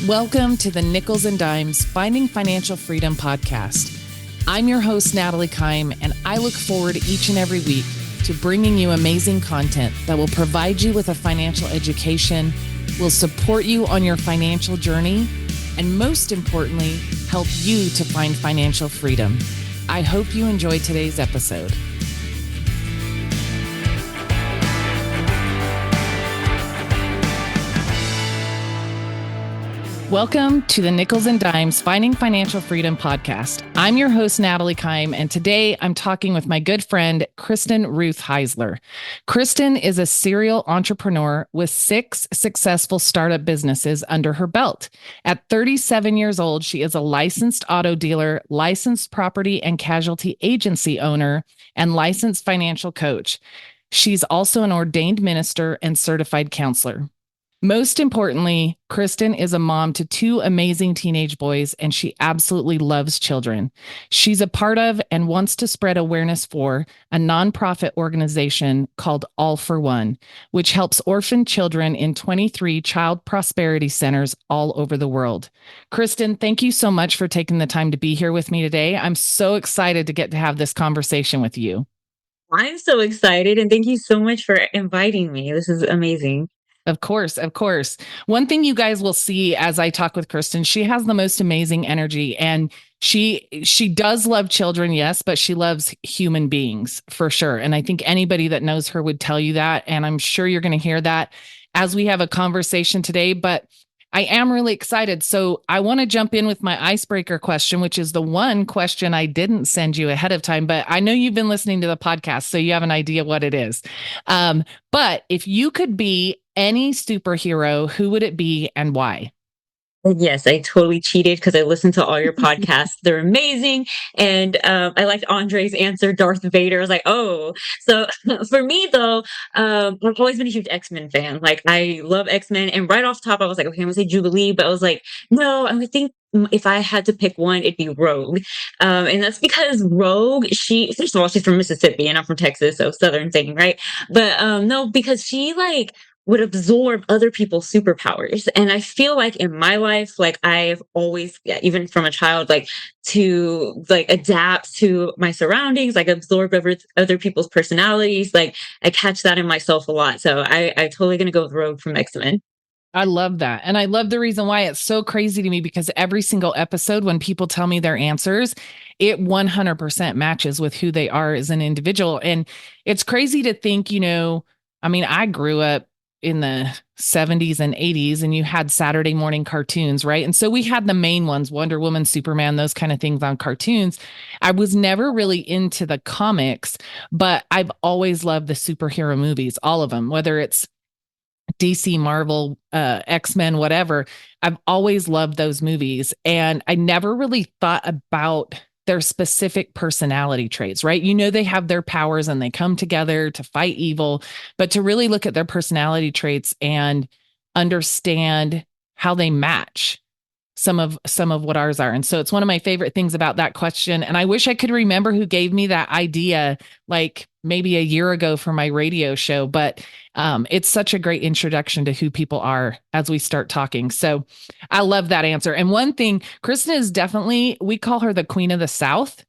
Welcome to the Nickels and Dimes Finding Financial Freedom podcast. I'm your host, Natalie Keim, and I look forward each and every week to bringing you amazing content that will provide you with a financial education, will support you on your financial journey, and most importantly, help you to find financial freedom. I hope you enjoy today's episode. Welcome to the Nickels and Dimes Finding Financial Freedom podcast. I'm your host, Natalie Keim, and today I'm talking with my good friend, Kristin Ruth Heisler. Kristin is a serial entrepreneur with 6 successful startup businesses under her belt. At 37 years old, she is a licensed auto dealer, licensed property and casualty agency owner, and licensed financial coach. She's also an ordained minister and certified counselor. Most importantly, Kristin is a mom to 2 amazing teenage boys, and she absolutely loves children. She's a part of and wants to spread awareness for a nonprofit organization called All for One, which helps orphan children in 23 child prosperity centers all over the world. Kristin, thank you so much for taking the time to be here with me today. I'm so excited to get to have this conversation with you. I'm so excited, and thank you so much for inviting me. This is amazing. Of course, of course. One thing you guys will see as I talk with Kristin, she has the most amazing energy, and she does love children, yes, but she loves human beings for sure. And I think anybody that knows her would tell you that. And I'm sure you're going to hear that as we have a conversation today. But I am really excited. So I want to jump in with my icebreaker question, which is the one question I didn't send you ahead of time, but I know you've been listening to the podcast, so you have an idea what it is. But if you could be any superhero, who would it be and why? Yes, I totally cheated because I listened to all your podcasts. They're amazing. And I liked Andre's answer, Darth Vader. I was like, oh. So for me, though, I've always been a huge X-Men fan. Like, I love X-Men. And right off top, I was like, okay, I'm going to say Jubilee. But I was like, no, I would think if I had to pick one, it'd be Rogue. And that's because Rogue, first of all, she's from Mississippi and I'm from Texas, so Southern thing, right? But no, because she would absorb other people's superpowers. And I feel like in my life, like I've always, yeah, even from a child, to adapt to my surroundings, absorb other people's personalities. Like I catch that in myself a lot. So I totally gonna go with Rogue from X-Men. I love that. And I love the reason why. It's so crazy to me because every single episode, when people tell me their answers, it 100% matches with who they are as an individual. And it's crazy to think, I grew up in the 70s and 80s, and you had Saturday morning cartoons, right? And so we had the main ones, Wonder Woman, Superman, those kind of things on cartoons. I was never really into the comics, but I've always loved the superhero movies, all of them, whether it's DC, Marvel, X-Men, whatever. I've always loved those movies. And I never really thought about their specific personality traits, right? They have their powers and they come together to fight evil, but to really look at their personality traits and understand how they match some of what ours are. And so it's one of my favorite things about that question. And I wish I could remember who gave me that idea, like maybe a year ago for my radio show, but it's such a great introduction to who people are as we start talking. So I love that answer. And one thing, Kristin is definitely, we call her the Queen of the South,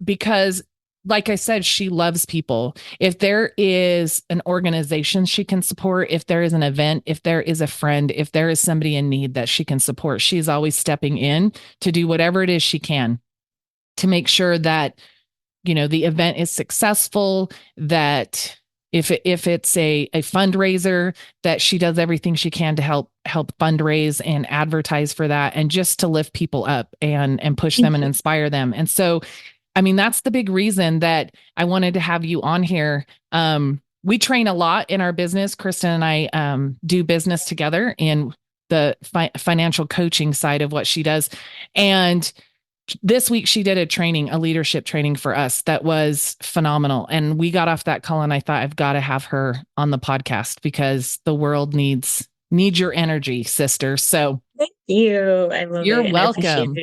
because like I said, she loves people. If there is an organization she can support, if there is an event, if there is a friend, if there is somebody in need that she can support, she's always stepping in to do whatever it is she can to make sure that, the event is successful, that if it's a fundraiser, that she does everything she can to help fundraise and advertise for that, and just to lift people up and push them and inspire them. And so that's the big reason that I wanted to have you on here. We train a lot in our business. Kristin and I do business together in the financial coaching side of what she does. And this week she did a leadership training for us that was phenomenal. And we got off that call and I thought, I've got to have her on the podcast because the world needs your energy, sister. So Thank you. I love you're it. welcome.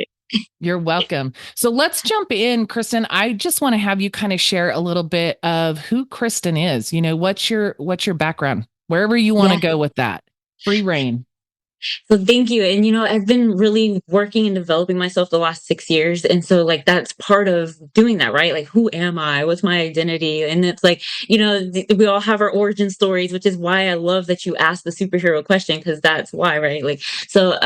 You're welcome. So let's jump in, Kristin. I just want to have you kind of share a little bit of who Kristin is. What's your background? Wherever you want to go with that. Free reign. So thank you. And I've been really working and developing myself the last 6 years. And so like that's part of doing that, right? Like who am I? What's my identity? And it's like, we all have our origin stories, which is why I love that you asked the superhero question, because that's why, right? Like so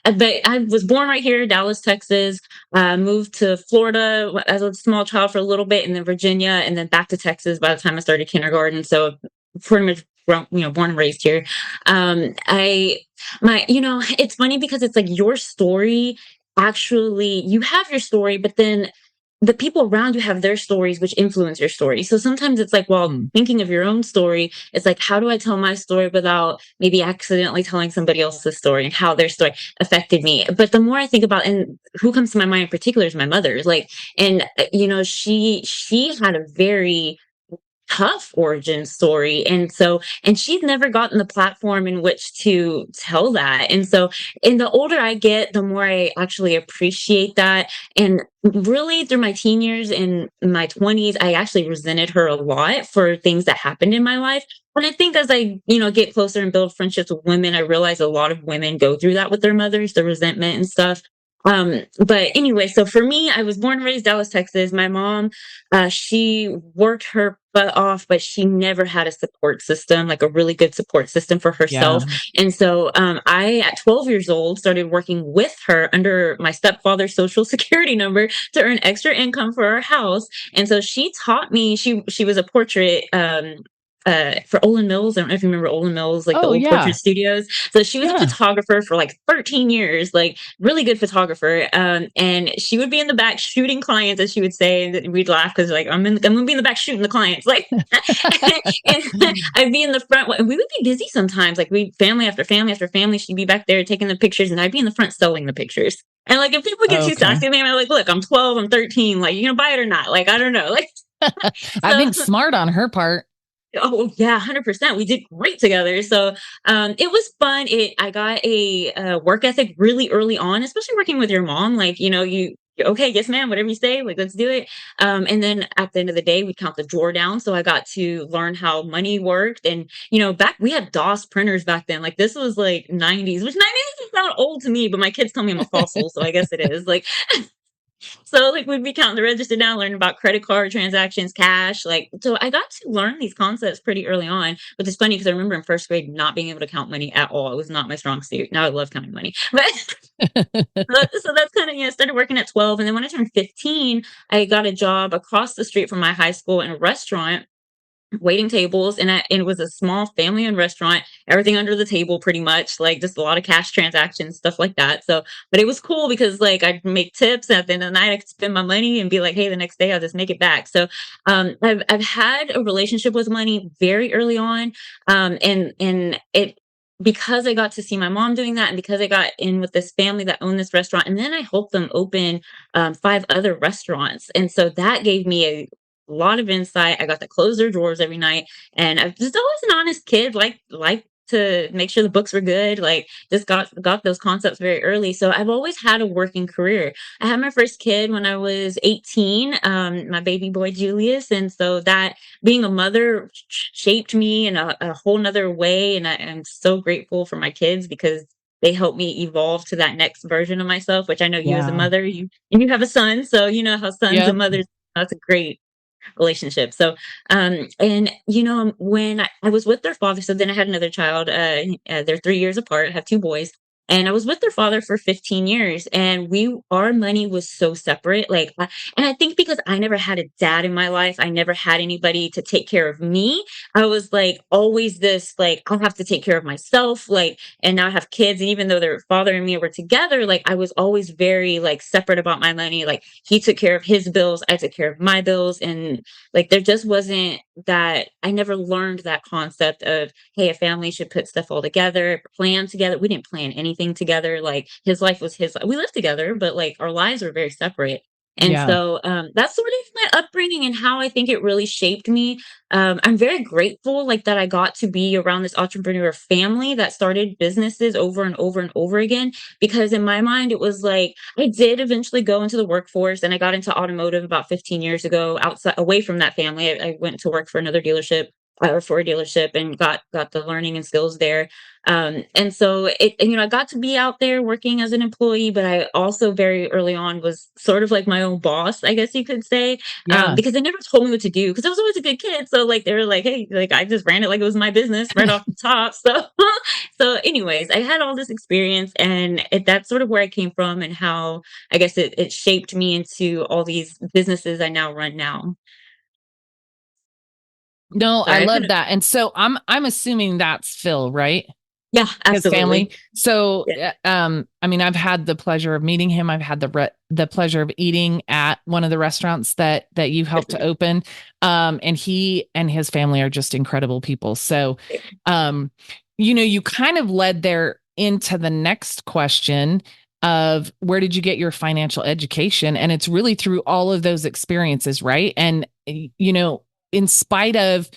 but I was born right here, Dallas, Texas. Moved to Florida as a small child for a little bit, and then Virginia, and then back to Texas by the time I started kindergarten. So pretty much born and raised here. I my it's funny because it's like your story, actually you have your story, but then the people around you have their stories which influence your story. So sometimes it's like, well, Mm, thinking of your own story, it's like, how do I tell my story without maybe accidentally telling somebody else's story and how their story affected me? But the more I think about, and who comes to my mind in particular is my mother. Like, and she had a very tough origin story, and she's never gotten the platform in which to tell that. And so and the older I get, the more I actually appreciate that. And really through my teen years and my 20s, I actually resented her a lot for things that happened in my life. And I think as I get closer and build friendships with women, I realize a lot of women go through that with their mothers, the resentment and stuff. But anyway, so for me, I was born and raised Dallas, Texas. My mom, she worked her butt off, but she never had a support system, like a really good support system for herself. yeah. And so I, at 12 years old, started working with her under my stepfather's social security number to earn extra income for our house. And so she taught me, she was a portrait for Olin Mills. I don't know if you remember Olin Mills, like the Oh, old yeah. portrait studios. So she was a Yeah. photographer for like 13 years, like really good photographer. And she would be in the back shooting clients, as she would say, and we'd laugh because like I'm gonna be in the back shooting the clients, like, and I'd be in the front. And we would be busy sometimes, like we family after family after family. She'd be back there taking the pictures, and I'd be in the front selling the pictures. And like if people get too Okay. sassy with me, I'm like, look, I'm 12, I'm 13, like you gonna buy it or not? Like I don't know, like I so. think smart on her part. Oh yeah, 100%. We did great together. So it was fun. I got a work ethic really early on, especially working with your mom. Like you're, okay, yes, ma'am, whatever you say, like let's do it. And then at the end of the day, we'd count the drawer down. So I got to learn how money worked. And back we had DOS printers back then. Like this was like 90s, which 90s is not old to me, but my kids tell me I'm a fossil, so I guess it is. Like so like we'd be counting the register down, learning about credit card transactions, cash. Like so I got to learn these concepts pretty early on, which is funny because I remember in first grade not being able to count money at all. It was not my strong suit. Now I love counting money. But so that's kind of, started working at 12. And then when I turned 15, I got a job across the street from my high school in a restaurant waiting tables, and it was a small family-owned restaurant, everything under the table pretty much, like just a lot of cash transactions, stuff like that. So but it was cool because like I'd make tips, and at the end of the night I could spend my money and be like, hey, the next day I'll just make it back. So I've had a relationship with money very early on. And it because I got to see my mom doing that, and because I got in with this family that owned this restaurant, and then I helped them open five other restaurants. And so that gave me a lot of insight. I got to close their drawers every night, and I've just always an honest kid, like to make sure the books were good. Like just got those concepts very early. So I've always had a working career. I had my first kid when I was 18, my baby boy Julius, and so that being a mother shaped me in a whole nother way. And I'm so grateful for my kids because they helped me evolve to that next version of myself. Which I know you as a Yeah. mother, you have a son, so you know how sons and Yep. mothers. That's a great relationship. So, and when I was with their father, so then I had another child. They're 3 years apart. I have two boys, and I was with their father for 15 years, and our money was so separate. And I think because I never had a dad in my life, I never had anybody to take care of me. I was like always this like I have to take care of myself. Like, and now I have kids, and even though their father and me were together, like I was always very like separate about my money. Like he took care of his bills, I took care of my bills, and like there just wasn't that. I never learned that concept of, hey, a family should put stuff all together, plan together. We didn't plan anything together. Like his life was his life. We lived together, but like our lives were very separate. And Yeah. so that's sort of my upbringing and how I think it really shaped me. I'm very grateful like that I got to be around this entrepreneur family that started businesses over and over and over again, because in my mind it was like I did eventually go into the workforce, and I got into automotive about 15 years ago, outside away from that family. I went to work for another dealership. for a dealership and got the learning and skills there. And so I got to be out there working as an employee, but I also very early on was sort of like my own boss, I guess you could say, Yeah. because they never told me what to do because I was always a good kid. So like they were like, hey, like I just ran it like it was my business right off the top. So so anyways, I had all this experience, and that's sort of where I came from and how I guess it shaped me into all these businesses I now run now. No, I Sorry, I love couldn't. that. And so I'm assuming that's Phil, right? Yeah, His family. absolutely. So, Yeah. I mean, I've had the pleasure of meeting him. I've had the pleasure of eating at one of the restaurants that you helped to open. And he and his family are just incredible people. So, um, you kind of led there into the next question of where did you get your financial education? And it's really through all of those experiences, right? And in spite of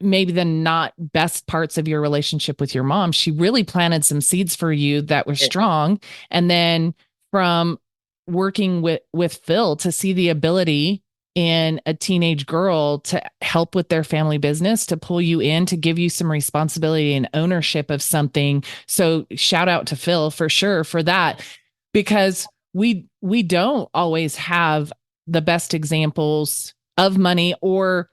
maybe the not best parts of your relationship with your mom, she really planted some seeds for you that were strong. And then from working with Phil to see the ability in a teenage girl to help with their family business, to pull you in, to give you some responsibility and ownership of something. So shout out to Phil for sure for that, because we don't always have the best examples of money or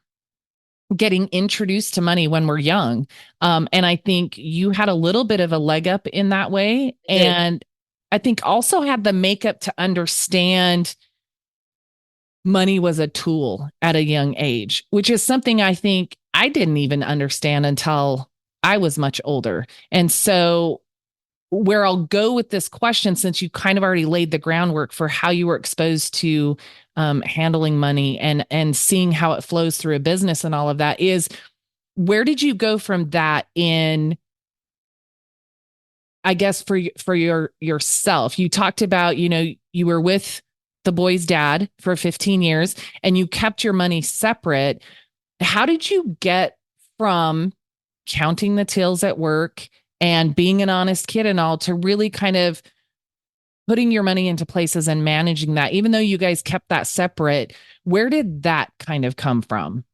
getting introduced to money when we're young. And I think you had a little bit of a leg up in that way. I did. And I think also had the makeup to understand money was a tool at a young age, which is something I think I didn't even understand until I was much older. And so where I'll go with this question, since you kind of already laid the groundwork for how you were exposed to handling money and seeing how it flows through a business and all of that, is where did you go from that in, I guess, for yourself? You talked about, you were with the boy's dad for 15 years and you kept your money separate. How did you get from counting the tills at work and being an honest kid and all to really kind of putting your money into places and managing that, even though you guys kept that separate? Where did that kind of come from?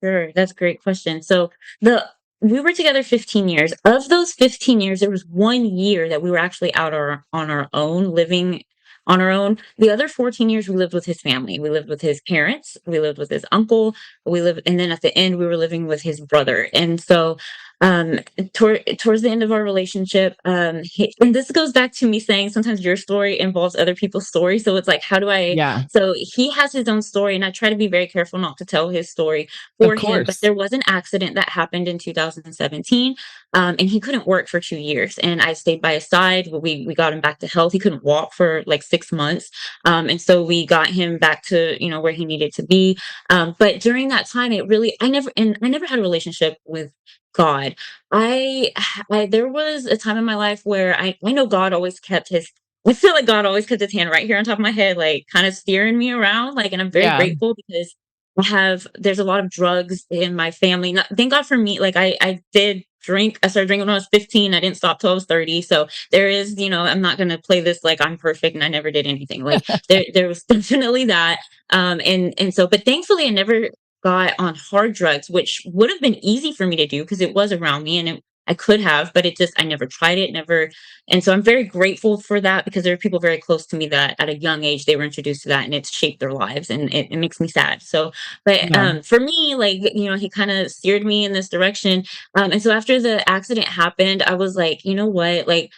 Sure, that's a great question. So the we were together 15 years. Of those 15 years, there was 1 year that we were actually out on our own, living on our own. The other 14 years we lived with his family. We lived with his parents, we lived with his uncle, we lived, and then at the end we were living with his brother. And so towards the end of our relationship, and this goes back to me saying sometimes your story involves other people's stories. So it's like, how do I Yeah, so he has his own story, and I try to be very careful not to tell his story of for him. But course. there was an accident that happened in 2017, and he couldn't work for 2 years. And I stayed by his side. We got him back to health. He couldn't walk for like 6 months, and so we got him back to where he needed to be. But during that time, I never had a relationship with God. I, there was a time in my life where I know God always kept his. I feel like God always kept his hand right here on top of my head, like kind of steering me around. Like, and I'm very Yeah, grateful because there's a lot of drugs in my family. Not, thank God for me. Like I did drink. I started drinking when I was 15. I didn't stop till I was 30. So there is, I'm not gonna play this like I'm perfect and I never did anything. Like there was definitely that. And so, but thankfully I never got on hard drugs, which would have been easy for me to do because it was around me and I could have, but I never tried it, never. And so I'm very grateful for that because there are people very close to me that at a young age they were introduced to that and it's shaped their lives and it makes me sad. So, but yeah, for me, like, he kind of steered me in this direction. And so after the accident happened, I was like, you know what? Like,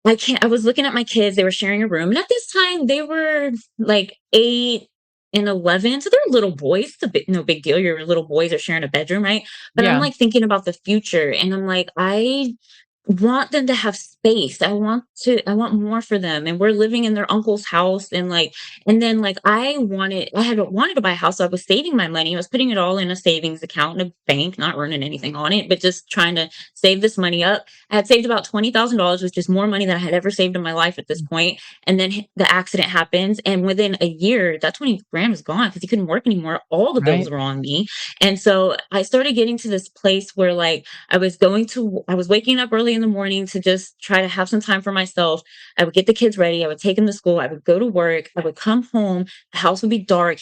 I can't I was looking at my kids, they were sharing a room, and at this time, they were, like, 8 and 11, so they're little boys, it's a big no big deal, your little boys are sharing a bedroom, right? But I'm, yeah, like, thinking about the future, and I'm like, "I want them to have space. I want more for them." And we're living in their uncle's house and and then like I had wanted to buy a house. So I was saving my money. I was putting it all in a savings account in a bank, not earning anything on it, but just trying to save this money up. I had saved about $20,000, which is more money than I had ever saved in my life at this point. And then the accident happens. And within a year, that 20 grand was gone because he couldn't work anymore. All the bills right. were on me. And so I started getting to this place where I was waking up early in the morning to just try to have some time for myself. I would get the kids ready. I would take them to school. I would go to work. I would come home. The house would be dark.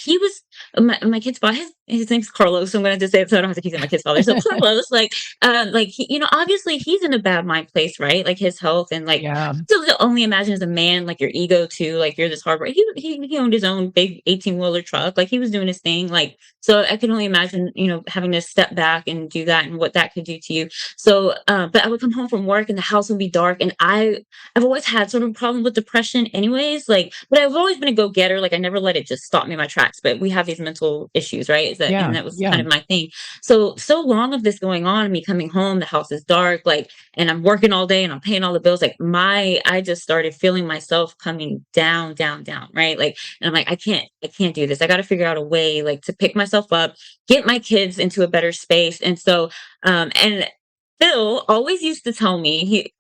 My kids bought his name's Carlos, so I'm gonna just say it so I don't have to keep saying my kid's father. So Carlos, he, obviously he's in a bad mind place, right? Like his health and like Yeah. to only imagine as a man, like your ego too, like you're this hard worker. He owned his own big 18-wheeler truck, like he was doing his thing, like so I can only imagine, having to step back and do that and what that could do to you. So, but I would come home from work and the house would be dark, and I've always had sort of a problem with depression anyways, like, but I've always been a go-getter. Like I never let it just stop me in my tracks, but we have these mental issues, right? And Yeah. that was Yeah. kind of my thing. So long of this going on, me coming home, the house is dark, like, and I'm working all day and I'm paying all the bills. Like I just started feeling myself coming down, down, down, right? Like, and I'm like, I can't do this. I got to figure out a way like to pick myself up, get my kids into a better space. And so, and Phil always used to tell me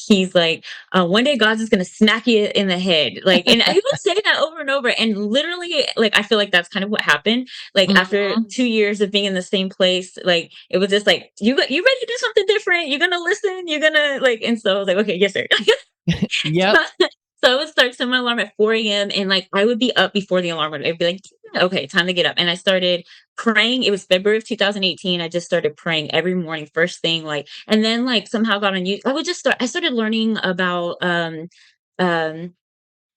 he's like, one day God's just gonna smack you in the head, like, and he would say that over and over, and literally, like, I feel like that's kind of what happened. Like after Mhm. 2 years of being in the same place, like it was just like you ready to do something different? You're gonna listen. You're gonna like, and so I was like, okay, yes, sir. Yep. So I would start setting my alarm at 4 a.m. and like I would be up before the alarm would. I'd be like, okay, time to get up. And I started praying. It was February of 2018. I just started praying every morning, first thing, like, and then like somehow got on YouTube. I started learning about um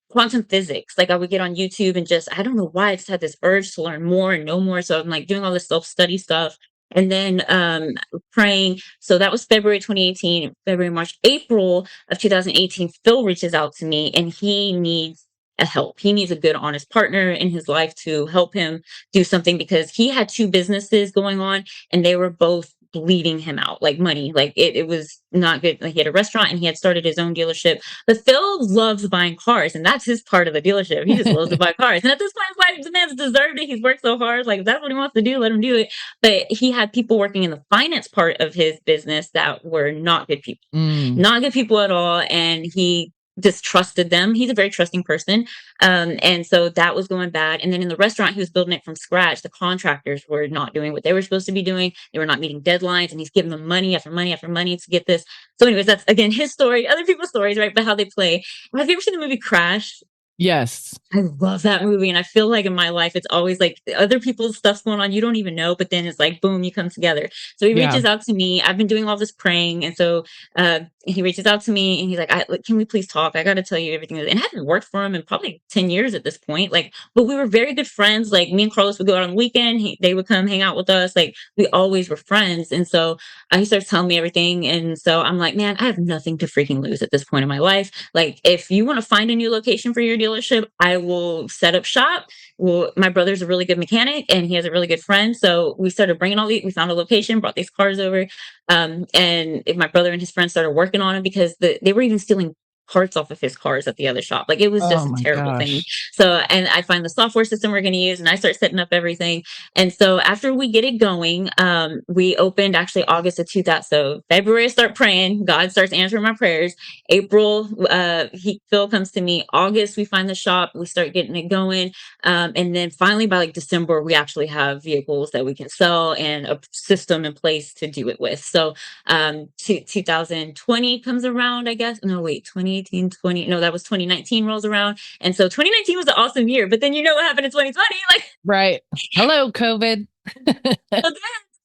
quantum physics. Like I would get on YouTube and just, I don't know why, I just had this urge to learn more and know more. So I'm like doing all this self-study stuff. And then praying. So that was February 2018, February, March, April of 2018. Phil reaches out to me and he needs a help. He needs a good, honest partner in his life to help him do something because he had two businesses going on and they were both bleeding him out like money. Like it was not good. Like he had a restaurant and he had started his own dealership. But Phil loves buying cars, and that's his part of the dealership. He just loves to buy cars. And at this point, it's like the man's deserved it. He's worked so hard. Like, if that's what he wants to do, let him do it. But he had people working in the finance part of his business that were not good people, Mm. not good people at all. And he just trusted them. He's a very trusting person. And so that was going bad. And then in the restaurant, he was building it from scratch. The contractors were not doing what they were supposed to be doing. They were not meeting deadlines, and he's giving them money after money after money to get this. So, anyways, that's again his story, other people's stories, right? But how they play. Have you ever seen the movie Crash? Yes. I love that movie, and I feel like in my life, it's always like other people's stuff's going on, you don't even know, but then it's like, boom, you come together. So he Yeah. reaches out to me. I've been doing all this praying, and so he reaches out to me, and he's like, "Can we please talk? I got to tell you everything." And I hadn't worked for him in probably 10 years at this point, like, but we were very good friends. Like me and Carlos would go out on the weekend. They would come hang out with us. Like we always were friends, and so he starts telling me everything, and so I'm like, man, I have nothing to freaking lose at this point in my life. Like, if you want to find a new location for your dealership, I will set up shop. Well, my brother's a really good mechanic and he has a really good friend. So we started bringing we found a location, brought these cars over. And my brother and his friends started working on it because they were even stealing parts off of his cars at the other shop. Like it was Oh just a my terrible thing. gosh. So, and I find the software system we're going to use and I start setting up everything. And so after we get it going, we opened actually August of 2000. So February, I start praying. God starts answering my prayers. April, Phil comes to me. August, we find the shop. We start getting it going. And then finally by like December, we actually have vehicles that we can sell and a system in place to do it with. So 2020 comes around, I guess. No, wait, 2018, 20. No, that was 2019 rolls around. And so 2019 was an awesome year. But then you know what happened in 2020? Like, Right. Hello, COVID. so that's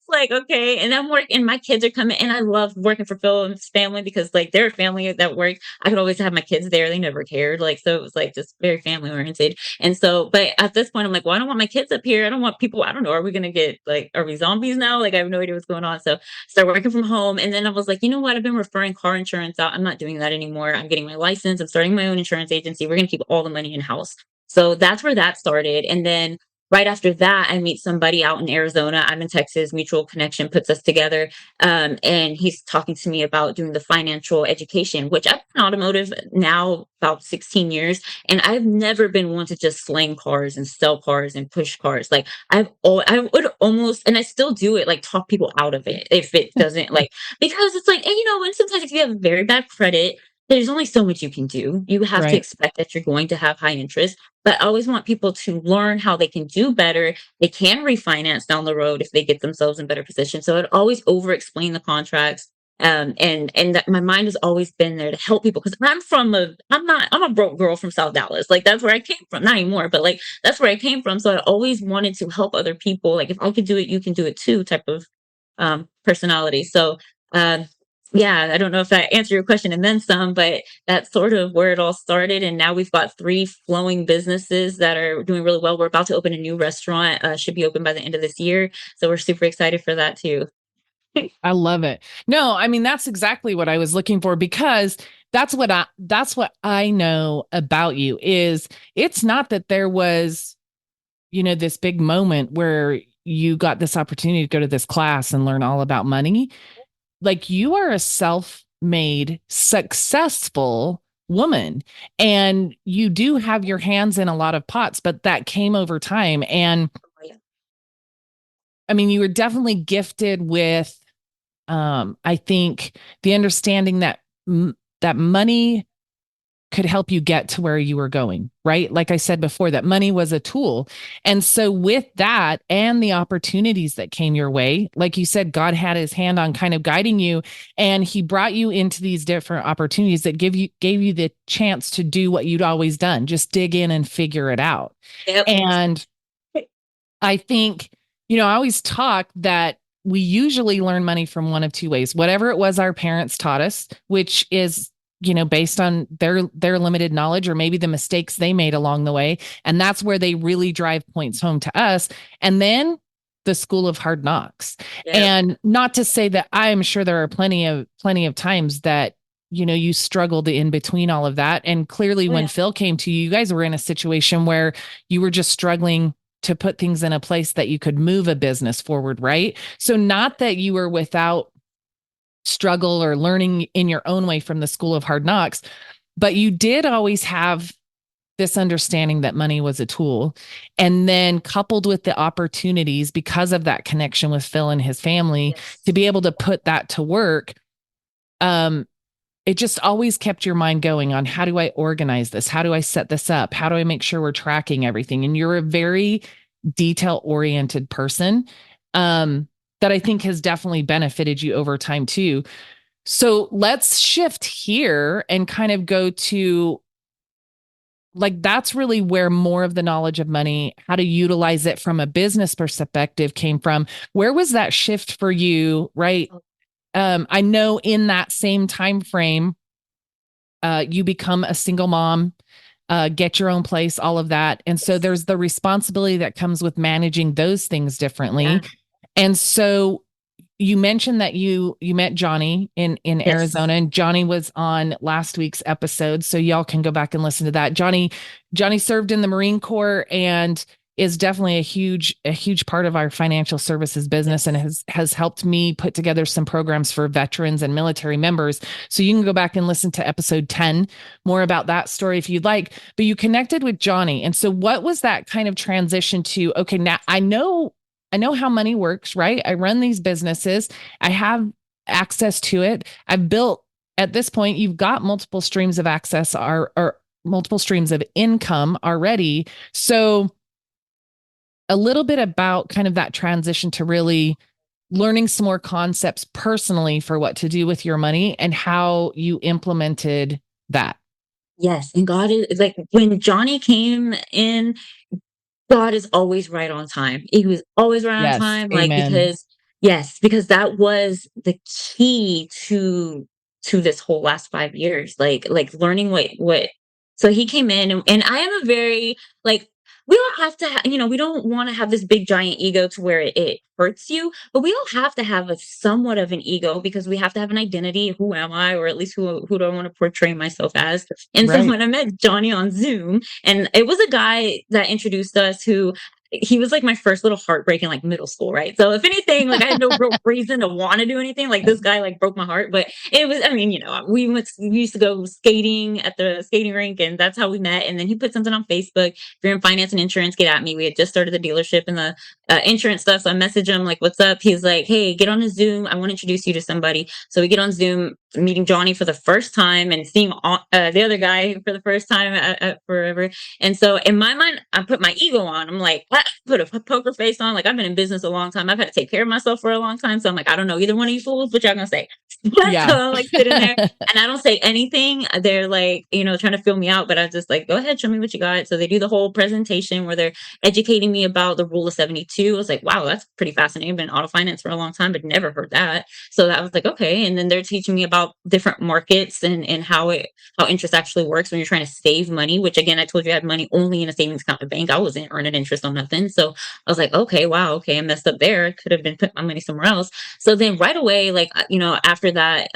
like, okay. And I'm working, and my kids are coming, and I love working for Phil and his family because, like, they're a family that works. I could always have my kids there. They never cared. Like, so it was like just very family oriented. And so, but at this point, I'm like, well, I don't want my kids up here. I don't want people, I don't know. Are we going to get, like, are we zombies now? Like, I have no idea what's going on. So, start working from home. And then I was like, you know what? I've been referring car insurance out. I'm not doing that anymore. I'm getting my license. I'm starting my own insurance agency. We're going to keep all the money in house. So that's where that started. And then right after that, I meet somebody out in Arizona. I'm in Texas. Mutual connection puts us together. And he's talking to me about doing the financial education, which I've been automotive now about 16 years. And I've never been one to just slang cars and sell cars and push cars. Like I would almost, and I still do it, like talk people out of it if it doesn't like, because it's like, and and sometimes if you have very bad credit, there's only so much you can do. You have to Right. expect that you're going to have high interest. But I always want people to learn how they can do better. They can refinance down the road if they get themselves in better position. So I'd always over explain the contracts. And that my mind has always been there to help people, because I'm a broke girl from South Dallas. Like, that's where I came from. Not anymore, but like, that's where I came from. So I always wanted to help other people. Like, if I could do it, you can do it too, type of personality. So um, yeah, I don't know if that answered your question and then some, but that's sort of where it all started. And now we've got three flowing businesses that are doing really well. We're about to open a new restaurant, should be open by the end of this year. So we're super excited for that too. I love it. No, I mean, that's exactly what I was looking for, because that's what I know about you is it's not that there was, this big moment where you got this opportunity to go to this class and learn all about money. Like, you are a self-made, successful woman, and you do have your hands in a lot of pots, but that came over time. And Oh, yeah. I mean, you were definitely gifted with, I think, the understanding that that money could help you get to where you were going, right? Like I said before, that money was a tool. And so with that and the opportunities that came your way, like you said, God had his hand on kind of guiding you, and he brought you into these different opportunities that gave you the chance to do what you'd always done, just dig in and figure it out. Yep. And I think, I always talk that we usually learn money from one of two ways. Whatever it was our parents taught us, which is, based on their limited knowledge or maybe the mistakes they made along the way. And that's where they really drive points home to us. And then the school of hard knocks. Yep. And not to say that I'm sure there are plenty of times that you struggled in between all of that. And clearly Oh, when yeah. Phil came to you, you guys were in a situation where you were just struggling to put things in a place that you could move a business forward, right? So not that you were without struggle or learning in your own way from the school of hard knocks, but you did always have this understanding that money was a tool. And then coupled with the opportunities because of that connection with Phil and his family to Yes. be able to put that to work, um, it just always kept your mind going on, how do I organize this? How do I set this up? How do I make sure we're tracking everything? And you're a very detail oriented person, that I think has definitely benefited you over time too. So let's shift here and kind of go to, like, that's really where more of the knowledge of money, how to utilize it from a business perspective came from. Where was that shift for you, right? Oh, I know in that same time frame, you become a single mom, get your own place, all of that. And so yes. there's the responsibility that comes with managing those things Yeah. differently. And so you mentioned that you met Johnny in Yes. Arizona, and Johnny was on last week's episode, so y'all can go back and listen to that. Johnny served in the Marine Corps and is definitely a huge part of our financial services business, and Yes. has helped me put together some programs for veterans and military members. So you can go back and listen to episode 10 more about that story if you'd like. But you connected with Johnny, and so what was that kind of transition to, okay, now I know how money works, right? I run these businesses. I have access to it. I've built, at this point, you've got multiple streams of access or multiple streams of income already. So a little bit about kind of that transition to really learning some more concepts personally for what to do with your money and how you implemented that. Yes. And God is like, when Johnny came in, God is always right on time. He was always right on Yes. time, like, Amen. because yes, because that was the key to this whole last 5 years, like learning what so he came in, and I am a very, like, we don't have to we don't wanna have this big giant ego to where it hurts you, but we don't have to have a somewhat of an ego, because we have to have an identity. Who am I? Or at least who do I wanna portray myself as? And so Right. when I met Johnny on Zoom, and it was a guy that introduced us, who he was like my first little heartbreak in like middle school, right? So if anything, like, I had no real reason to want to do anything. Like, this guy like broke my heart, but it was, I mean, we used to go skating at the skating rink, and that's how we met. And then he put something on Facebook: if you're in finance and insurance, get at me. We had just started the dealership and the insurance stuff. So I messaged him like, "What's up?" He's like, "Hey, get on a Zoom. I want to introduce you to somebody." So we get on Zoom, meeting Johnny for the first time and seeing the other guy for the first time at forever. And so in my mind, I put my ego on. I'm like, I put a poker face on. Like, I've been in business a long time. I've had to take care of myself for a long time. So I'm like, I don't know either one of you fools. What y'all gonna say? Yeah. So I'm like sitting there and I don't say anything. They're like, trying to feel me out, but I just like, go ahead, show me what you got. So they do the whole presentation where they're educating me about the rule of 72. I was like, wow, that's pretty fascinating. I've been in auto finance for a long time, but never heard that. So that was like, okay. And then they're teaching me about different markets and how interest actually works when you're trying to save money, which again, I told you I had money only in a savings account at the bank. I wasn't earning interest on nothing. So I was like, okay, wow, okay, I messed up there. Could have been putting my money somewhere else. So then right away, like, after that,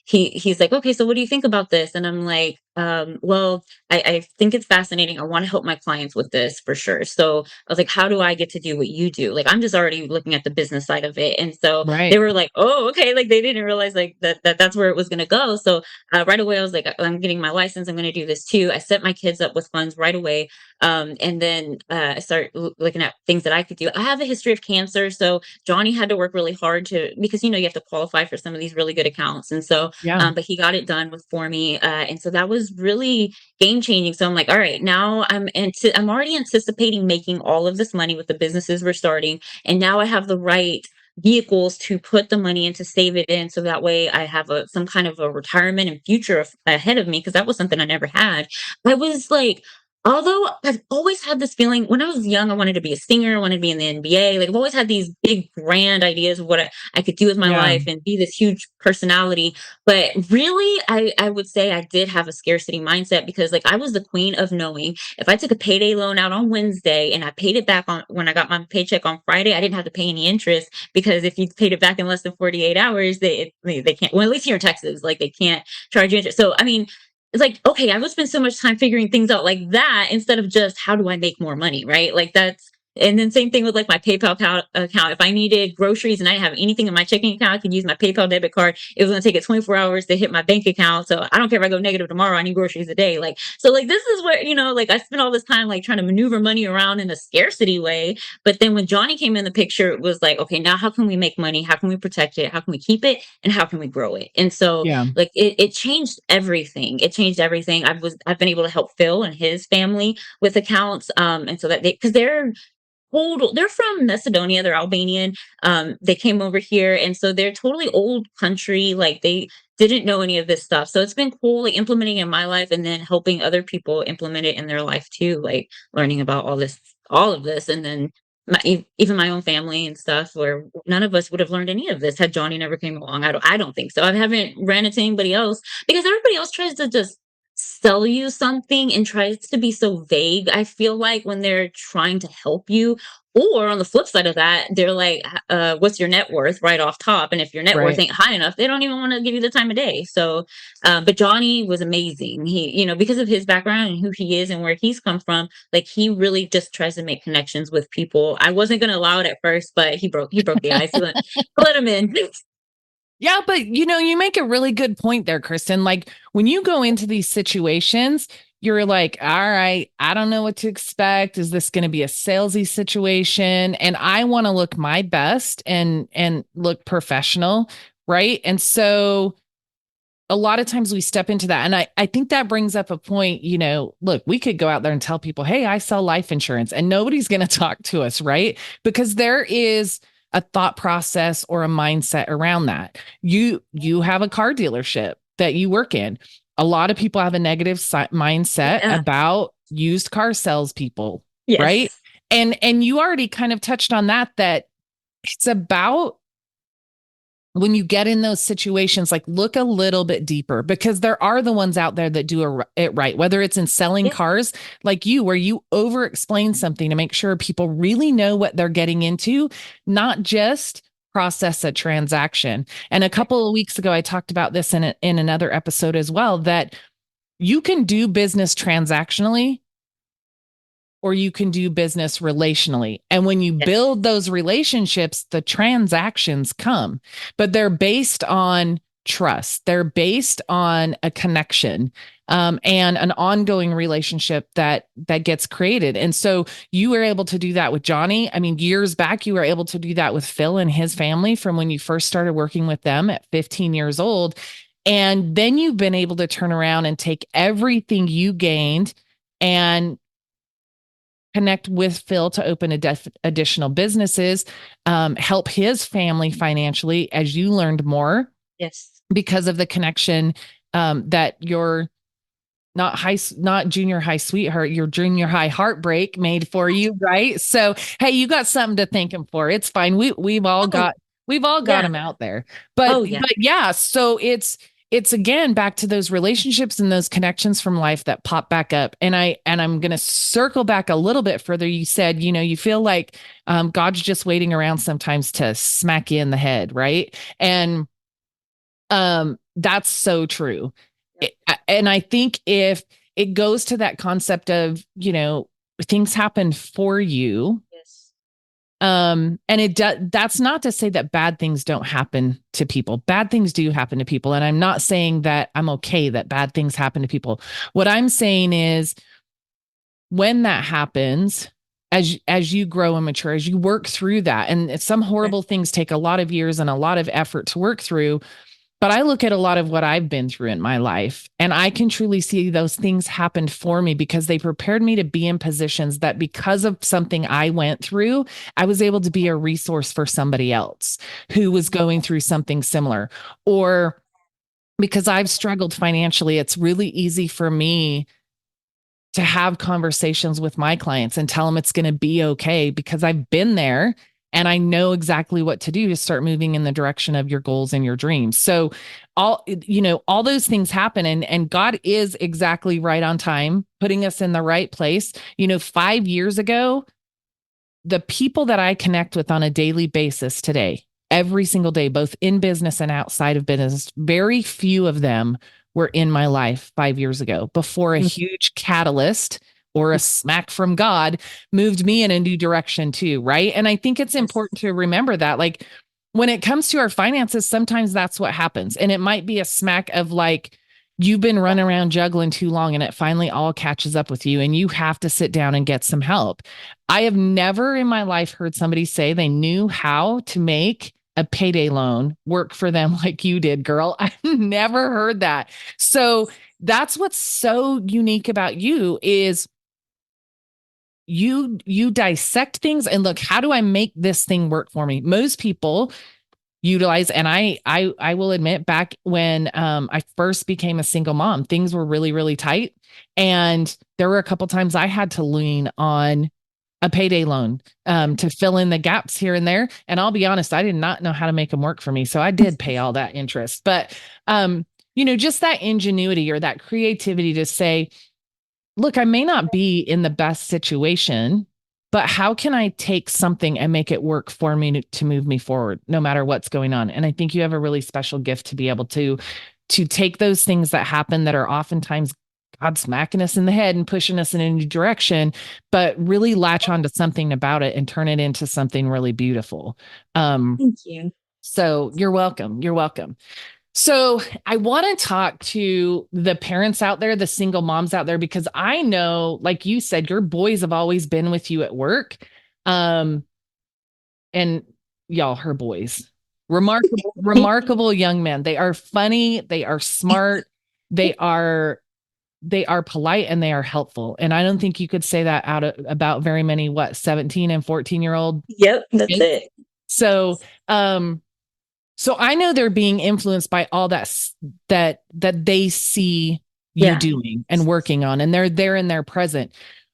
he's like, okay, so what do you think about this? And I'm like, well, I think it's fascinating. I want to help my clients with this for sure. So I was like, how do I get to do what you do? Like, I'm just already looking at the business side of it. And so they Right. were like, oh, okay. Like they didn't realize like that's where it was going to go. So right away, I was like, I'm getting my license. I'm going to do this too. I set my kids up with funds right away. And then I started looking at things that I could do. I have a history of cancer. So Johnny had to work really hard because, you have to qualify for some of these really good accounts. And so, Yeah. but he got it done for me. And so that was really game changing. So I'm like, all right, now I'm already anticipating making all of this money with the businesses we're starting. And now I have the right vehicles to put the money in to save it in so that way I have some kind of a retirement and future ahead of me because that was something I never had. I was like, although I've always had this feeling when I was young, I wanted to be a singer, I wanted to be in the NBA. Like I've always had these big grand ideas of what I could do with my Yeah. life and be this huge personality. But really, I would say I did have a scarcity mindset because like I was the queen of knowing if I took a payday loan out on Wednesday and I paid it back on when I got my paycheck on Friday, I didn't have to pay any interest because if you paid it back in less than 48 hours, they can't, well, at least here in Texas, like they can't charge you interest. So, I mean, it's like, okay, I would spend so much time figuring things out like that instead of just how do I make more money, right? Like that's, and then same thing with like my PayPal account. If I needed groceries and I didn't have anything in my checking account, I could use my PayPal debit card. It was going to take it 24 hours to hit my bank account. So I don't care if I go negative tomorrow. I need groceries a day. Like, so like this is where, like I spent all this time like trying to maneuver money around in a scarcity way. But then when Johnny came in the picture, it was like, okay, now how can we make money? How can we protect it? How can we keep it? And how can we grow it? And so Yeah. like it changed everything. It changed everything. I've been able to help Phil and his family with accounts. And so that because they're from Macedonia, they're Albanian. They came over here and so they're totally old country. Like they didn't know any of this stuff. So it's been cool like implementing it in my life and then helping other people implement it in their life too, like learning about all of this, and then even my own family and stuff where none of us would have learned any of this had Johnny never came along. I don't think so. I haven't ran into anybody else because everybody else tries to just sell you something and tries to be so vague. I feel like when they're trying to help you, or on the flip side of that, they're like, what's your net worth right off top? And if your net worth Right. ain't high enough, they don't even want to give you the time of day. So, but Johnny was amazing. He, because of his background and who he is and where he's come from, like he really just tries to make connections with people. I wasn't going to allow it at first, but he broke the ice. He let him in. Yeah, but you make a really good point there, Kristen. Like when you go into these situations, you're like, all right, I don't know what to expect. Is this going to be a salesy situation? And I want to look my best and look professional, right? And so a lot of times we step into that. And I think that brings up a point, look, we could go out there and tell people, hey, I sell life insurance, and nobody's going to talk to us, right? Because there is a thought process or a mindset around that. You have a car dealership that you work in. A lot of people have a negative mindset Yeah. about used car salespeople, right? Yes. And you already kind of touched on that it's about when you get in those situations, like look a little bit deeper because there are the ones out there that do it right, whether it's in selling Yeah. cars like you, where you over explain something to make sure people really know what they're getting into, not just process a transaction. And a couple of weeks ago, I talked about this in another episode as well, that you can do business transactionally or you can do business relationally. And when you Yes. build those relationships, the transactions come, but they're based on trust. They're based on a connection and an ongoing relationship that gets created. And so you were able to do that with Johnny. I mean, years back, you were able to do that with Phil and his family from when you first started working with them at 15 years old. And then you've been able to turn around and take everything you gained and connect with Phil to open additional businesses, help his family financially as you learned more. Yes. because of the connection that your not junior high sweetheart, your junior high heartbreak made for you, right? So, hey, you got something to thank him for. It's fine. Oh, We've all got yeah. him out there. Oh, yeah. But yeah, so it's again back to those relationships and those connections from life that pop back up. And I'm going to circle back a little bit further. You said, you feel like God's just waiting around sometimes to smack you in the head, right? And that's so true. Yep. And I think if it goes to that concept of, things happen for you, Yes. and that's not to say that bad things don't happen to people. Bad things do happen to people. And I'm not saying that I'm okay that bad things happen to people. What I'm saying is when that happens, as you grow and mature, as you work through that, and some Okay. horrible things take a lot of years and a lot of effort to work through. But I look at a lot of what I've been through in my life, and I can truly see those things happened for me because they prepared me to be in positions that, because of something I went through, I was able to be a resource for somebody else who was going through something similar. Or because I've struggled financially, it's really easy for me to have conversations with my clients and tell them it's going to be okay because I've been there and I know exactly what to do to start moving in the direction of your goals and your dreams. So all those things happen, and God is exactly right on time, putting us in the right place. 5 years ago, the people that I connect with on a daily basis today, every single day, both in business and outside of business, very few of them were in my life 5 years ago before a Mm. huge catalyst or a smack from God moved me in a new direction too. Right. And I think it's Yes. important to remember that, like, when it comes to our finances, sometimes that's what happens. And it might be a smack of like, you've been running around juggling too long and it finally all catches up with you and you have to sit down and get some help. I have never in my life heard somebody say they knew how to make a payday loan work for them like you did, girl. I've never heard that. So that's what's so unique about you is you dissect things and look, how do I make this thing work for me? Most people utilize, and I will admit, back when I first became a single mom, things were really really tight, and there were a couple times I had to lean on a payday loan to fill in the gaps here and there. And I'll be honest, I did not know how to make them work for me, so I did pay all that interest. But just that ingenuity or that creativity to say, look, I may not be in the best situation, but how can I take something and make it work for me to move me forward, no matter what's going on? And I think you have a really special gift to be able to take those things that happen that are oftentimes God smacking us in the head and pushing us in a new direction, but really latch onto something about it and turn it into something really beautiful. Thank you. So you're welcome. You're welcome. So I want to talk to the parents out there, the single moms out there, because I know, like you said, your boys have always been with you at work. Um, and y'all, her boys, remarkable young men. They are funny. They are smart. They are, they are polite and they are helpful. And I don't think you could say that about very many, 17 and 14-year-old Yep, that's kids. it. So, so I know they're being influenced by all that they see you Yeah. doing and working on, and they're there and they're present.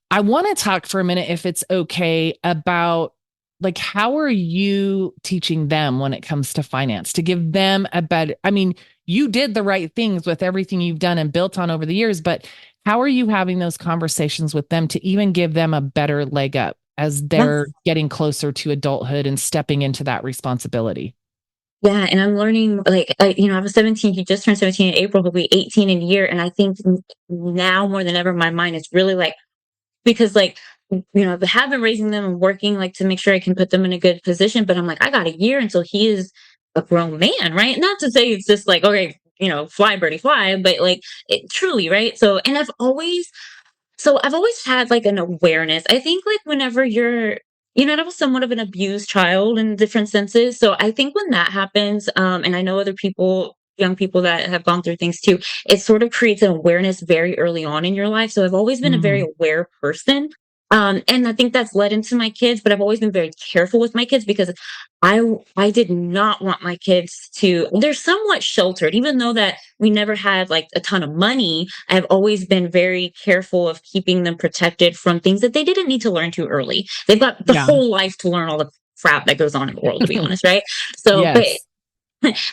I want to talk for a minute, if it's okay, about like how are you teaching them when it comes to finance to give them a better, I mean, you did the right things with everything you've done and built on over the years, but how are you having those conversations with them to even give them a better leg up as Yeah. they're getting closer to adulthood and stepping into that responsibility? Yeah, and I'm learning, like, I was 17, he just turned 17 in April, he'll be 18 in a year, and I think now more than ever, my mind is really like, because, like, I have been raising them and working, like, to make sure I can put them in a good position, but I'm like, I got a year until he is a grown man, right? Not to say it's just like, okay, fly birdie fly, but like, truly, right? So I've always had like an awareness. I think like whenever I was somewhat of an abused child in different senses. So I think when that happens, and I know other people, young people that have gone through things too, it sort of creates an awareness very early on in your life. So I've always been a very Mm, aware person. And I think that's led into my kids, but I've always been very careful with my kids because I did not want my kids to, they're somewhat sheltered, even though that we never had like a ton of money. I've always been very careful of keeping them protected from things that they didn't need to learn too early. They've got the Yeah. whole life to learn all the crap that goes on in the world, to be honest, right? So, but Yes.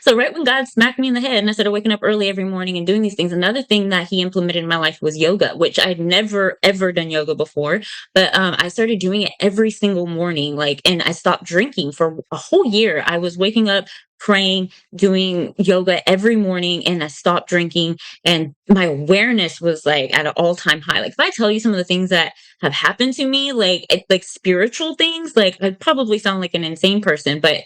so right when God smacked me in the head and I started waking up early every morning and doing these things, another thing that he implemented in my life was yoga, which I'd never ever done yoga before. But I started doing it every single morning, like, and I stopped drinking for a whole year. I was waking up, praying, doing yoga every morning, and I stopped drinking. And my awareness was like at an all-time high. Like if I tell you some of the things that have happened to me, like spiritual things, like I'd probably sound like an insane person, but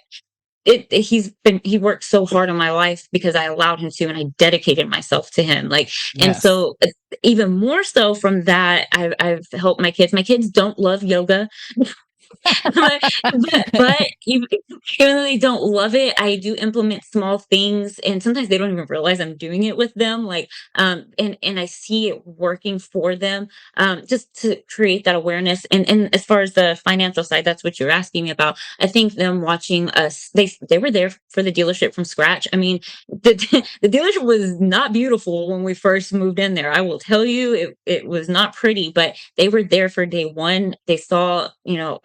he worked so hard on my life because I allowed him to, and I dedicated myself to him, like, and Yes. so even more so from that, I've helped my kids don't love yoga. But even though they don't love it, I do implement small things, and sometimes they don't even realize I'm doing it with them. Like, and I see it working for them, just to create that awareness. And as far as the financial side, that's what you're asking me about. I think them watching us, they were there for the dealership from scratch. I mean, the the dealership was not beautiful when we first moved in there. I will tell you, it was not pretty, but they were there for day one. They saw,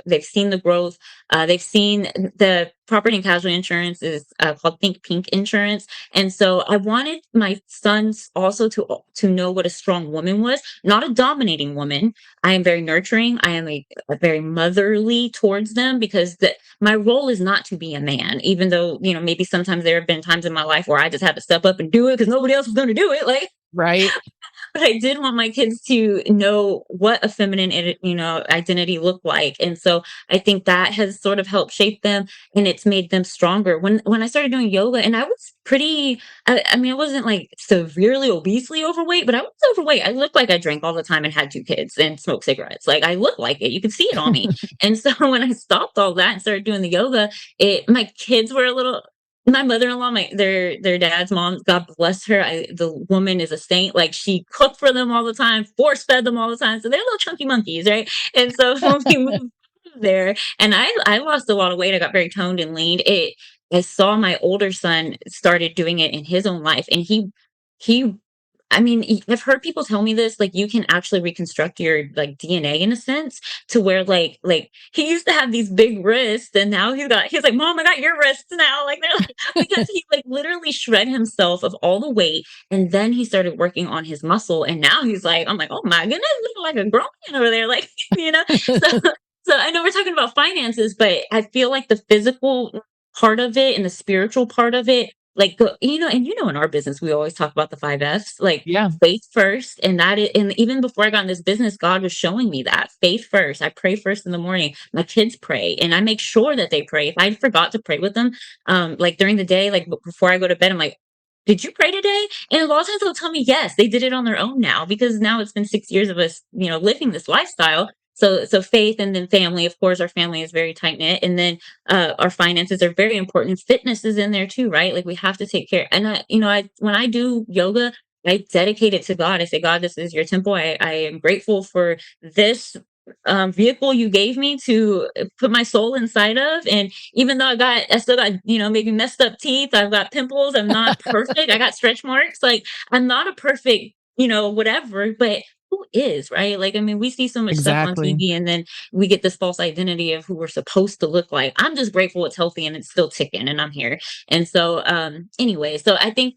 they've seen the growth. They've seen the property and casualty insurance is called Think Pink Insurance, and so I wanted my sons also to know what a strong woman was, not a dominating woman. I am very nurturing. I am a very motherly towards them because my role is not to be a man, even though maybe sometimes there have been times in my life where I just had to step up and do it because nobody else was going to do it. Like, Right. but I did want my kids to know what a feminine, identity looked like, and so I think that has sort of helped shape them, and it's made them stronger. When I started doing yoga, and I was pretty, I mean, I wasn't like severely obesely overweight, but I was overweight. I looked like I drank all the time and had two kids and smoked cigarettes. Like I looked like it. You could see it on me. And so when I stopped all that and started doing the yoga, my kids were a little, my mother-in-law, their dad's mom, God bless her. The woman is a saint. Like she cooked for them all the time, force fed them all the time. So they're little chunky monkeys, right? And so when we moved there, and I lost a lot of weight. I got very toned and lean. I saw my older son started doing it in his own life, and he I mean, I've heard people tell me this, like you can actually reconstruct your like DNA in a sense to where like he used to have these big wrists and now he's like, Mom, I got your wrists now. Like they're like, because he like literally shred himself of all the weight and then he started working on his muscle and now he's like, I'm like, oh my goodness, looking like a grown man over there. Like, you know, so so I know we're talking about finances, but I feel like the physical part of it and the spiritual part of it, like, and in our business, we always talk about the 5 F's, like Yeah. faith first. And even before I got in this business, God was showing me that faith first. I pray first in the morning. My kids pray and I make sure that they pray. If I forgot to pray with them, like during the day, like before I go to bed, I'm like, did you pray today? And a lot of times they'll tell me yes, they did it on their own now because now it's been 6 years of us, living this lifestyle. So faith and then family. Of course, our family is very tight knit, and then our finances are very important. Fitness is in there too, right? Like we have to take care. And I when I do yoga, I dedicate it to God. I say, God, this is your temple. I am grateful for this vehicle you gave me to put my soul inside of. And even though I still got, maybe messed up teeth, I've got pimples, I'm not perfect, I got stretch marks, like I'm not a perfect, whatever, but who is, right? Like, I mean, we see so much stuff on Exactly. TV and then we get this false identity of who we're supposed to look like. I'm just grateful it's healthy and it's still ticking and I'm here. And so, anyway, so I think,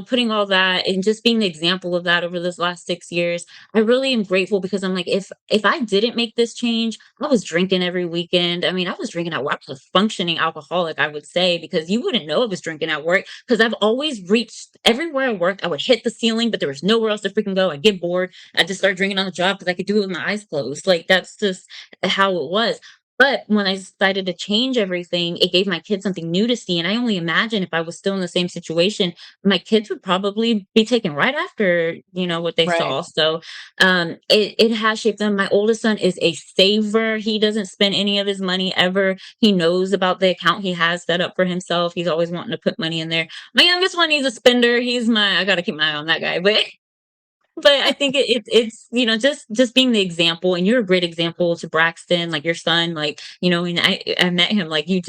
putting all that and just being the example of that over this last 6 years, I really am grateful because I'm like, if I didn't make this change, I was drinking every weekend. I mean, I was drinking at work. I was a functioning alcoholic, I would say, because you wouldn't know I was drinking at work because I've always reached everywhere I worked. I would hit the ceiling, but there was nowhere else to freaking go. I'd get bored. I just started drinking on the job because I could do it with my eyes closed. Like that's just how it was. But when I decided to change everything, it gave my kids something new to see. And I only imagine if I was still in the same situation, my kids would probably be taken right after, what they Right. saw. So it has shaped them. My oldest son is a saver. He doesn't spend any of his money ever. He knows about the account he has set up for himself. He's always wanting to put money in there. My youngest one, he's a spender. I gotta keep my eye on that guy. But But I think it's just being the example, and you're a great example to Braxton, like your son, like and I met him, like he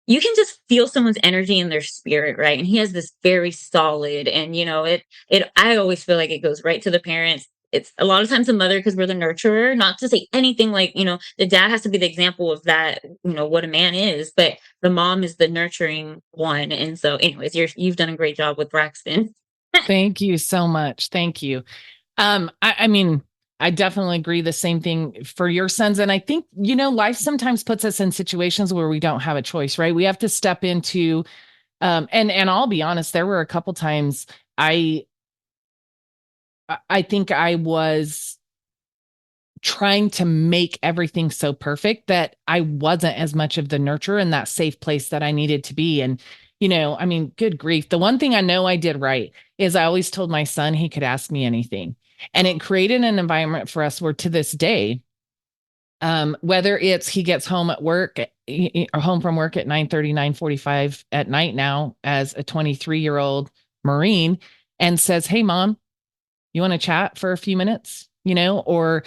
you can just feel someone's energy in their spirit, right? And he has this very solid, and it I always feel like it goes right to the parents. It's a lot of times the mother, because we're the nurturer, not to say anything like the dad has to be the example of that, what a man is, but the mom is the nurturing one. And so anyways, you've done a great job with Braxton. Thank you so much. Thank you. I mean, I definitely agree the same thing for your sons. And I think, life sometimes puts us in situations where we don't have a choice, right? We have to step into, and I'll be honest, there were a couple times I I think I was trying to make everything so perfect that I wasn't as much of the nurturer in that safe place that I needed to be. And, I mean, good grief. The one thing I know I did right is I always told my son he could ask me anything. And it created an environment for us where to this day, whether it's he gets home at work or home from work at 9:30, 9:45 at night now as a 23-year-old Marine and says, "Hey, mom, you want to chat for a few minutes?" Or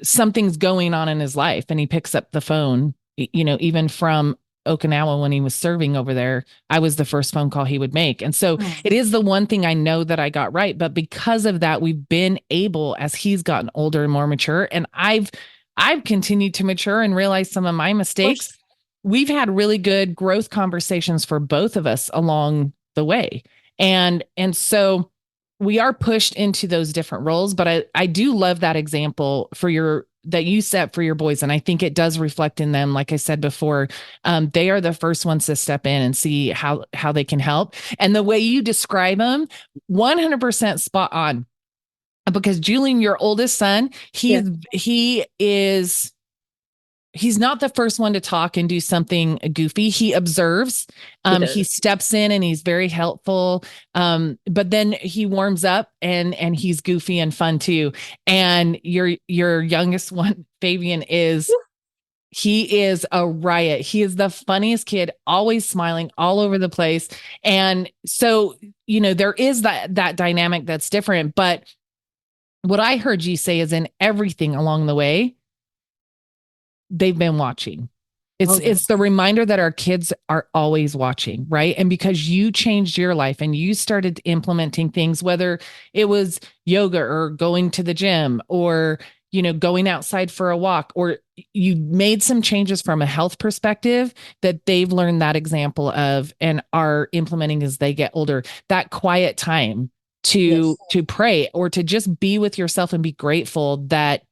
something's going on in his life and he picks up the phone, even from Okinawa when he was serving over there, I was the first phone call he would make. And so Oh, it is the one thing I know that I got right. But because of that, we've been able, as he's gotten older and more mature, and I've continued to mature and realize some of my of mistakes. course. We've had really good growth conversations for both of us along the way. And so we are pushed into those different roles, but I do love that example for your that you set for your boys. And I think it does reflect in them. Like I said before, they are the first ones to step in and see how they can help. And the way you describe them, 100% spot on. Because Julian, your oldest son, Yeah, he's not the first one to talk and do something goofy. He observes, he he does. steps in and he's very helpful. But then he warms up and he's goofy and fun too. And your youngest one, Fabian, he is a riot. He is the funniest kid, always smiling all over the place. And so, there is that dynamic that's different. But what I heard you say is in everything along the way, they've been watching. Oh It's the yes. reminder that our kids are always watching, right? And because you changed your life and you started implementing things, whether it was yoga or going to the gym or going outside for a walk, or you made some changes from a health perspective that they've learned that example of and are implementing as they get older. That quiet time to Yes. to pray or to just be with yourself and be grateful that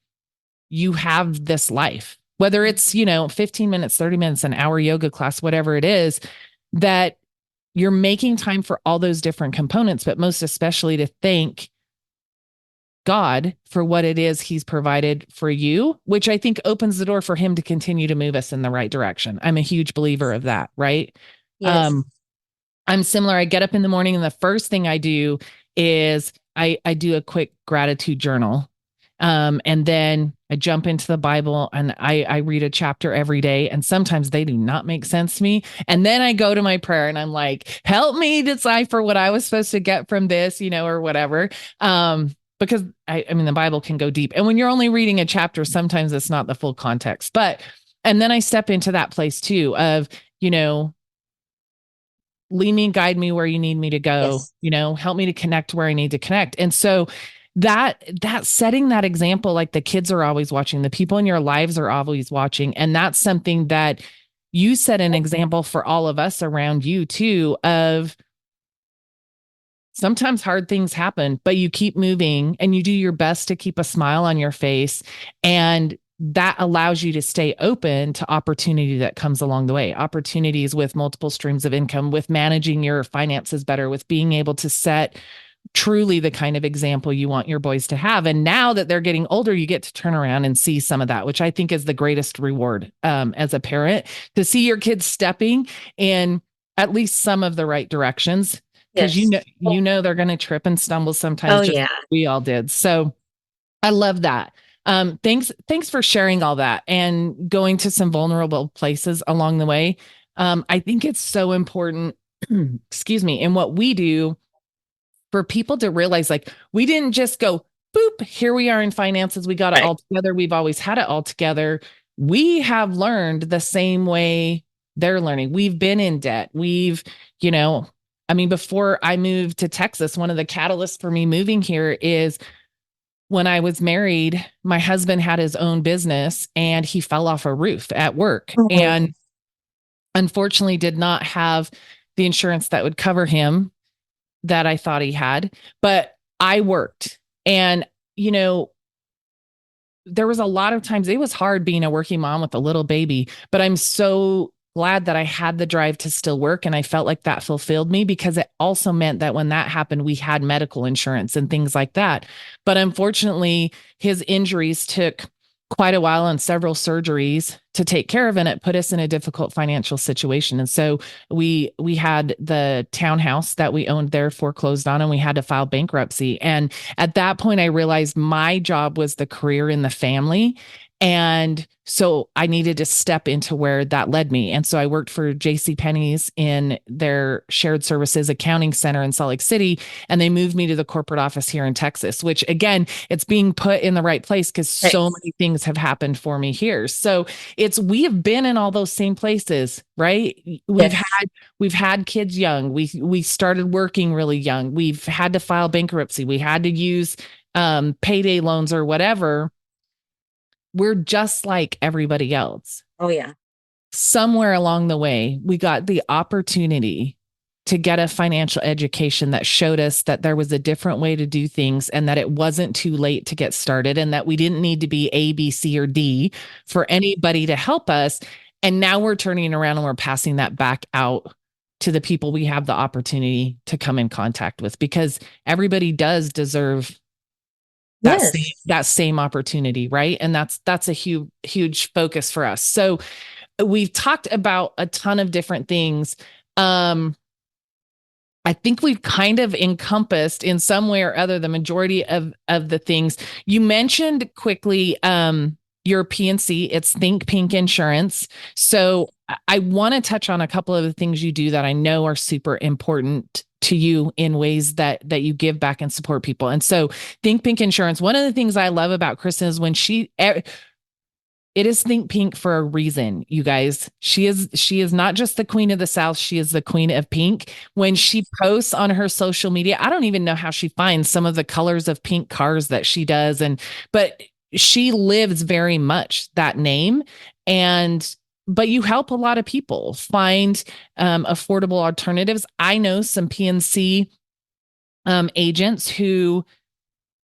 you have this life, whether it's, 15 minutes, 30 minutes, an hour yoga class, whatever it is, that you're making time for all those different components, but most especially to thank God for what it is he's provided for you, which I think opens the door for him to continue to move us in the right direction. I'm a huge believer of that, right? Yes. Um, I'm similar. I get up in the morning and the first thing I do is I do a quick gratitude journal. And then I jump into the Bible and I read a chapter every day. And sometimes they do not make sense to me. And then I go to my prayer and I'm like, help me decipher what I was supposed to get from this, or whatever. Because I mean, the Bible can go deep. And when you're only reading a chapter, sometimes it's not the full context. And then I step into that place too of, you know, lead me, guide me where you need me to go, Yes. help me to connect where I need to connect. And so that setting that example, like the kids are always watching, the people in your lives are always watching. And that's something that you set an example for all of us around you too, of sometimes hard things happen, but you keep moving and you do your best to keep a smile on your face. And that allows you to stay open to opportunity that comes along the way, opportunities with multiple streams of income, with managing your finances better, with being able to set truly the kind of example you want your boys to have. And now that they're getting older, you get to turn around and see some of that, which I think is the greatest reward as a parent, to see your kids stepping in at least some of the right directions. Because Yes. they're going to trip and stumble sometimes, Oh just yeah. like we all did. So I love that. Thanks for sharing all that and going to some vulnerable places along the way. I think it's so important, excuse me, in what we do for people to realize, like, we didn't just go, boop, here we are in finances. We got it Right. all together. We've always had it all together. We have learned the same way they're learning. We've been in debt. You know, I mean, before I moved to Texas, one of the catalysts for me moving here is when I was married, my husband had his own business and he fell off a roof at work Oh, and unfortunately did not have the insurance that would cover him that I thought he had. But I worked and, you know, there was a lot of times it was hard being a working mom with a little baby, but I'm so glad that I had the drive to still work. And I felt like that fulfilled me because it also meant that when that happened, we had medical insurance and things like that. But unfortunately, his injuries took quite a while and several surgeries to take care of, and it put us in a difficult financial situation. And so we had the townhouse that we owned there foreclosed on, and we had to file bankruptcy. And at that point, I realized my job was the career in the family. And so I needed to step into where that led me. And so I worked for JC Penney's in their shared services accounting center in Salt Lake City. And they moved me to the corporate office here in Texas, which again, it's being put in the right place because right. so many things have happened for me here. So we have been in all those same places, right? Yes. We've had kids young. We started working really young. We've had to file bankruptcy. We had to use payday loans or whatever. We're just like everybody else. Oh, yeah. Somewhere along the way, we got the opportunity to get a financial education that showed us that there was a different way to do things and that it wasn't too late to get started and that we didn't need to be A, B, C, or D for anybody to help us. And now we're turning around and we're passing that back out to the people we have the opportunity to come in contact with because everybody does deserve Yes. that same opportunity, right? And that's a huge focus for us. So we've talked about a ton of different things. I think we've kind of encompassed in some way or other the majority of the things. You mentioned quickly your PNC, it's Think Pink Insurance. So I want to touch on a couple of the things you do that I know are super important to you in ways that you give back and support people. And so Think Pink Insurance, one of the things I love about Kristen is when it is Think Pink for a reason, you guys. She is not just the queen of the South, she is the queen of pink. When she posts on her social media, I don't even know how she finds some of the colors of pink cars that she does but she lives very much that name but you help a lot of people find affordable alternatives. I know some PNC agents who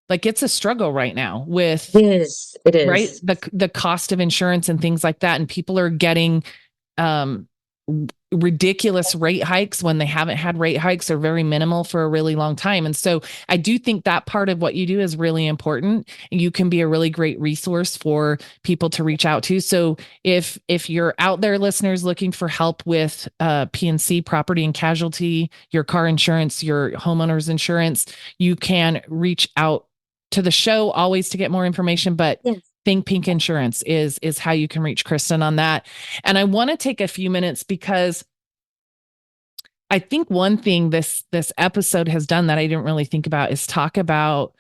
like it's a struggle right now with It is. It right is. the cost of insurance and things like that, and people are getting um ridiculous rate hikes when they haven't had rate hikes or very minimal for a really long time. And so I do think that part of what you do is really important. You can be a really great resource for people to reach out to. So if you're out there, listeners, looking for help with PNC, property and casualty, your car insurance, your homeowner's insurance, you can reach out to the show always to get more information. But Yes. Think Pink Insurance is how you can reach Kristen on that. And I want to take a few minutes because I think one thing this episode has done that I didn't really think about is talk about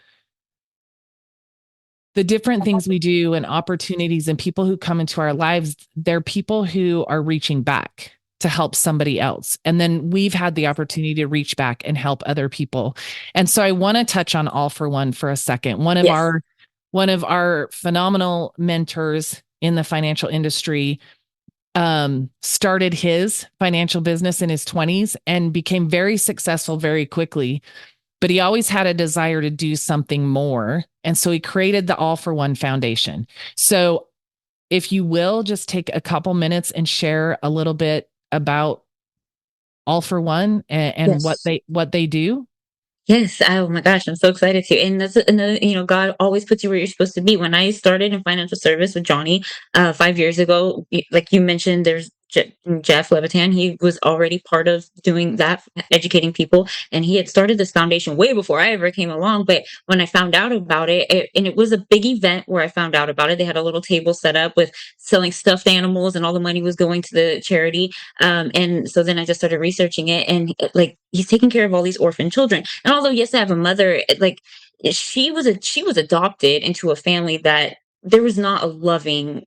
the different things we do and opportunities and people who come into our lives. They're people who are reaching back to help somebody else. And then we've had the opportunity to reach back and help other people. And so I want to touch on All for One for a second. Yes. One of our phenomenal mentors in the financial industry started his financial business in his 20s and became very successful very quickly. But he always had a desire to do something more. And so he created the All for One Foundation. So if you will, just take a couple minutes and share a little bit about All for One and Yes. what they do. Yes. Oh my gosh, I'm so excited to. And that's another, God always puts you where you're supposed to be. When I started in financial service with Johnny 5 years ago, like you mentioned, there's Jeff Levitan, he was already part of doing that, educating people, and he had started this foundation way before I ever came along. But when I found out about and it was a big event where I found out about it. They had a little table set up with selling stuffed animals, and all the money was going to the charity. And so then I just started researching it, and like he's taking care of all these orphan children. And although yes, I have a mother, like she was adopted into a family that there was not a loving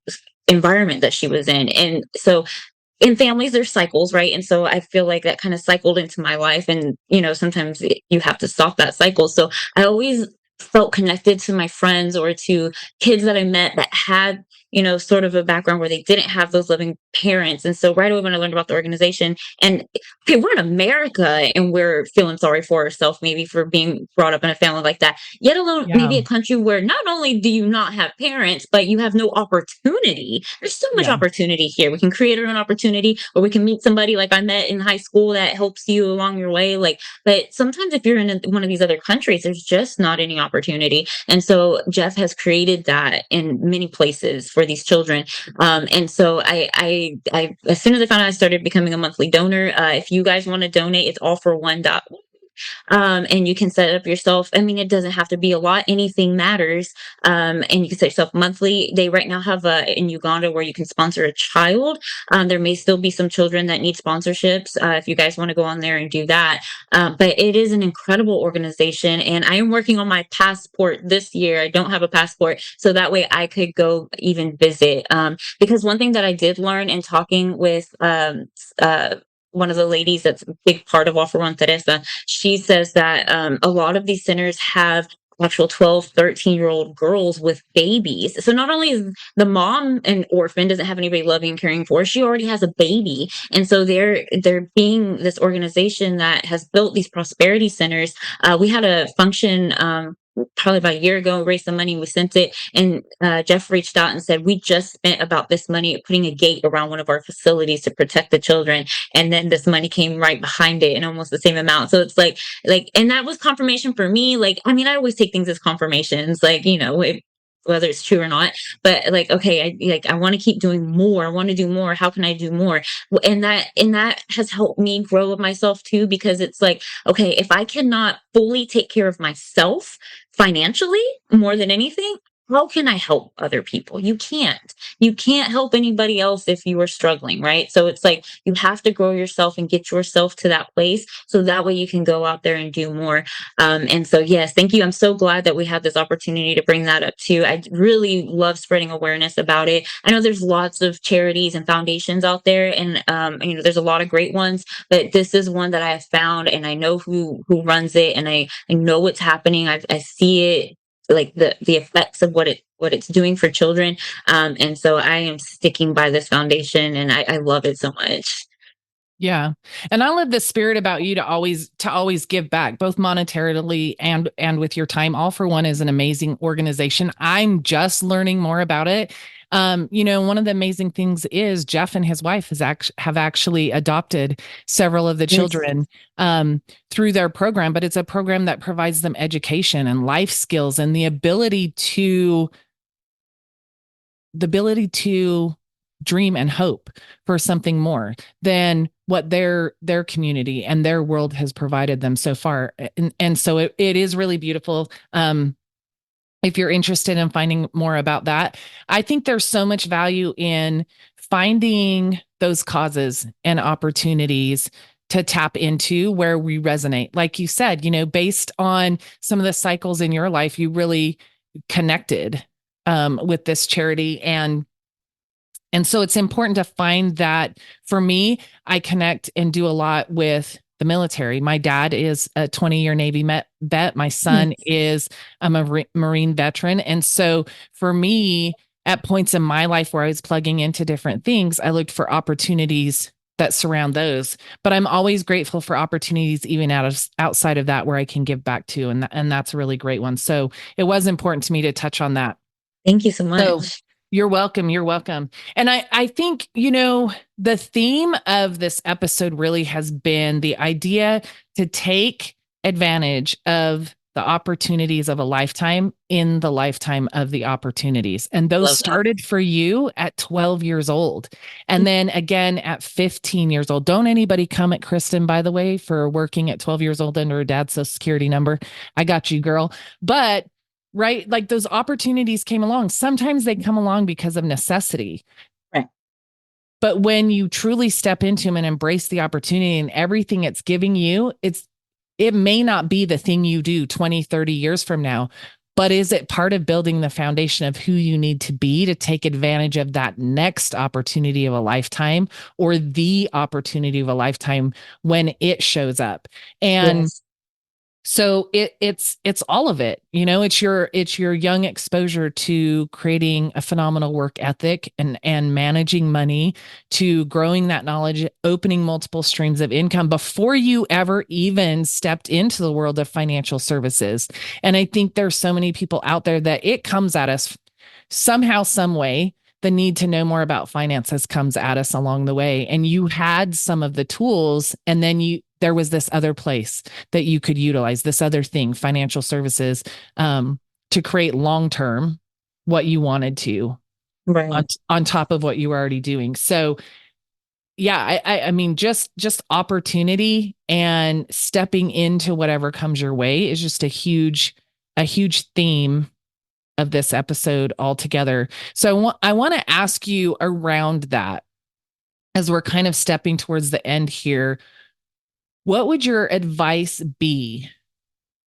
environment that she was in. And so in families there's cycles, right? And so I feel like that kind of cycled into my life, and sometimes you have to stop that cycle. So I always felt connected to my friends or to kids that I met that had sort of a background where they didn't have those loving parents. And so right away when I learned about the organization, and okay, we're in America and we're feeling sorry for ourselves maybe for being brought up in a family like that, yet alone Yeah. maybe a country where not only do you not have parents, but you have no opportunity. There's so much Yeah. opportunity here. We can create our own opportunity, or we can meet somebody like I met in high school that helps you along your way. Like, but sometimes if you're in one of these other countries, there's just not any opportunity. And so Jeff has created that in many places for these children. And so as soon as I found out, I started becoming a monthly donor. If you guys want to donate, it's all for one dot. And you can set up yourself. I mean, it doesn't have to be a lot. Anything matters. And you can set yourself monthly. They right now have in Uganda where you can sponsor a child. There may still be some children that need sponsorships. If you guys want to go on there and do that. But it is an incredible organization. And I am working on my passport this year. I don't have a passport. So that way I could go even visit. Because one thing that I did learn in talking with one of the ladies that's a big part of Offer One Teresa, she says that a lot of these centers have actual 12, 13-year-old girls with babies. So not only is the mom an orphan, doesn't have anybody loving and caring for, she already has a baby. And so they're being this organization that has built these prosperity centers. We had a function probably about a year ago, raised some money, we sent it, and Jeff reached out and said, we just spent about this money putting a gate around one of our facilities to protect the children, and then this money came right behind it in almost the same amount. So it's like and that was confirmation for me. Like, I mean, I always take things as confirmations, like whether it's true or not. But like, okay, I want to keep doing more. I want to do more. How can I do more? And that has helped me grow with myself too, because it's like, okay, if I cannot fully take care of myself financially more than anything, how can I help other people? You can't help anybody else if you are struggling, right? So it's like you have to grow yourself and get yourself to that place, so that way you can go out there and do more. And so yes, thank you. I'm so glad that we had this opportunity to bring that up too. I really love spreading awareness about it. I know there's lots of charities and foundations out there, and there's a lot of great ones, but this is one that I have found, and I know who runs it, and I know what's happening. I see it, like the effects of what it's doing for children. And so I am sticking by this foundation, and I love it so much. Yeah. And I love the spirit about you to always give back, both monetarily and with your time. All for One is an amazing organization. I'm just learning more about it. One of the amazing things is Jeff and his wife have actually adopted several of the Yes. children through their program, but it's a program that provides them education and life skills and the ability to dream and hope for something more than what their community and their world has provided them so far. And so it is really beautiful. If you're interested in finding more about that, I think there's so much value in finding those causes and opportunities to tap into where we resonate. Like you said, based on some of the cycles in your life, you really connected with this charity. And so it's important to find that. For me, I connect and do a lot with the military. My dad is a 20-year Navy vet. My son is a Marine veteran. And so for me, at points in my life where I was plugging into different things, I looked for opportunities that surround those. But I'm always grateful for opportunities even outside of that where I can give back to. And that's a really great one. So it was important to me to touch on that. Thank you so So much. you're welcome. You're welcome. And I think, the theme of this episode really has been the idea to take advantage of the opportunities of a lifetime in the lifetime of the opportunities. And those Love that. started for you at 12 years old. And then again at 15 years old. Don't anybody come at Kristen, by the way, for working at 12 years old under her dad's social security number. I got you, girl. But right, like those opportunities came along. Sometimes they come along because of necessity. Right. But when you truly step into them and embrace the opportunity and everything it's giving you, it may not be the thing you do 20, 30 years from now, but is it part of building the foundation of who you need to be to take advantage of that next opportunity of a lifetime or the opportunity of a lifetime when it shows up? And Yes. so it's all of it. It's your young exposure to creating a phenomenal work ethic and managing money, to growing that knowledge, opening multiple streams of income before you ever even stepped into the world of financial services. And I think there's so many people out there that it comes at us somehow, some way. The need to know more about finances comes at us along the way. And you had some of the tools, and then there was this other place that you could utilize, this other thing, financial services, to create long-term what you wanted to Right. on top of what you were already doing. So yeah, I mean, just opportunity and stepping into whatever comes your way is just a huge theme of this episode altogether. So I want to ask you around that as we're kind of stepping towards the end here. What would your advice be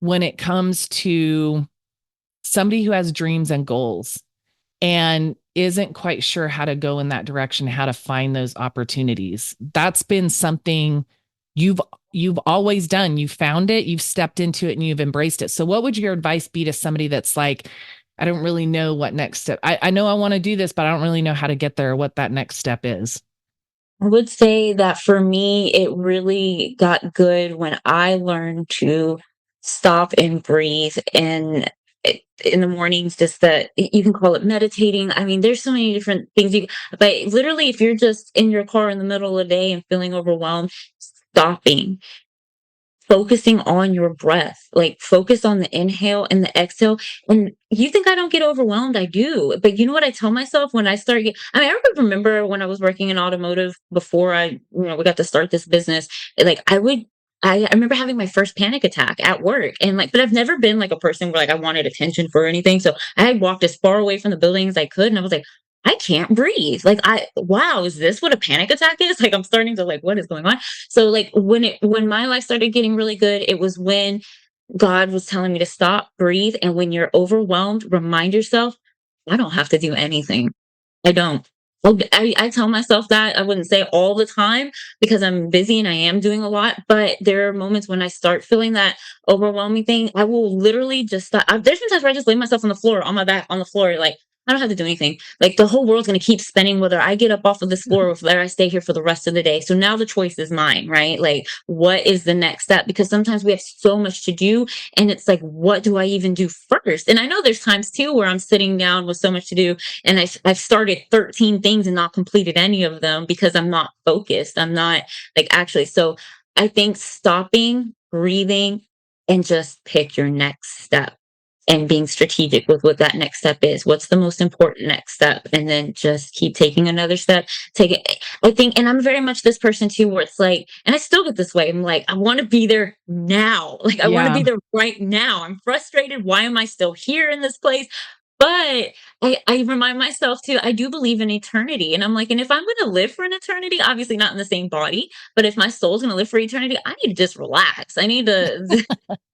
when it comes to somebody who has dreams and goals and isn't quite sure how to go in that direction, how to find those opportunities? That's been something you've you've always done. You found it, you've stepped into it, and you've embraced it. So what would your advice be to somebody that's like, I don't really know what next step. I know I want to do this, but I don't really know how to get there or what that next step is. I would say that for me, it really got good when I learned to stop and breathe. And in the mornings, just that you can call it meditating. I mean, there's so many different things but literally, if you're just in your car in the middle of the day and feeling overwhelmed, stopping, focusing on your breath, like focus on the inhale and the exhale. And you think I don't get overwhelmed? I do. But you know what I tell myself when I start I mean, I remember when I was working in automotive before we got to start this business, like I remember having my first panic attack at work, and but I've never been like a person where like I wanted attention for anything. So I had walked as far away from the building as I could, and I was like, I can't breathe. Wow, is this what a panic attack is? Like, I'm starting to like, what is going on? So like when my life started getting really good, it was when God was telling me to stop, breathe, and when you're overwhelmed, remind yourself, I don't have to do anything. I don't. I tell myself that. I wouldn't say all the time because I'm busy and I am doing a lot, but there are moments when I start feeling that overwhelming thing. I will literally just stop. There's been times where I just lay myself on the floor, on my back, on the floor, like I don't have to do anything. Like the whole world's going to keep spinning whether I get up off of this floor or whether I stay here for the rest of the day. So now the choice is mine, right? Like, what is the next step? Because sometimes we have so much to do, and it's like, what do I even do first? And I know there's times too where I'm sitting down with so much to do, and I've started 13 things and not completed any of them because I'm not focused. I'm not like actually. So I think stopping, breathing, and just pick your next step and being strategic with what that next step is. What's the most important next step? And then just keep taking another step. Take it. I think, and I'm very much this person too, where it's like, and I still get this way. I'm like, I want to be there now. Like, I want to Yeah. be there right now. I'm frustrated. Why am I still here in this place? But I remind myself too, I do believe in eternity. And I'm like, and if I'm going to live for an eternity, obviously not in the same body, but if my soul's going to live for eternity, I need to just relax. I need to,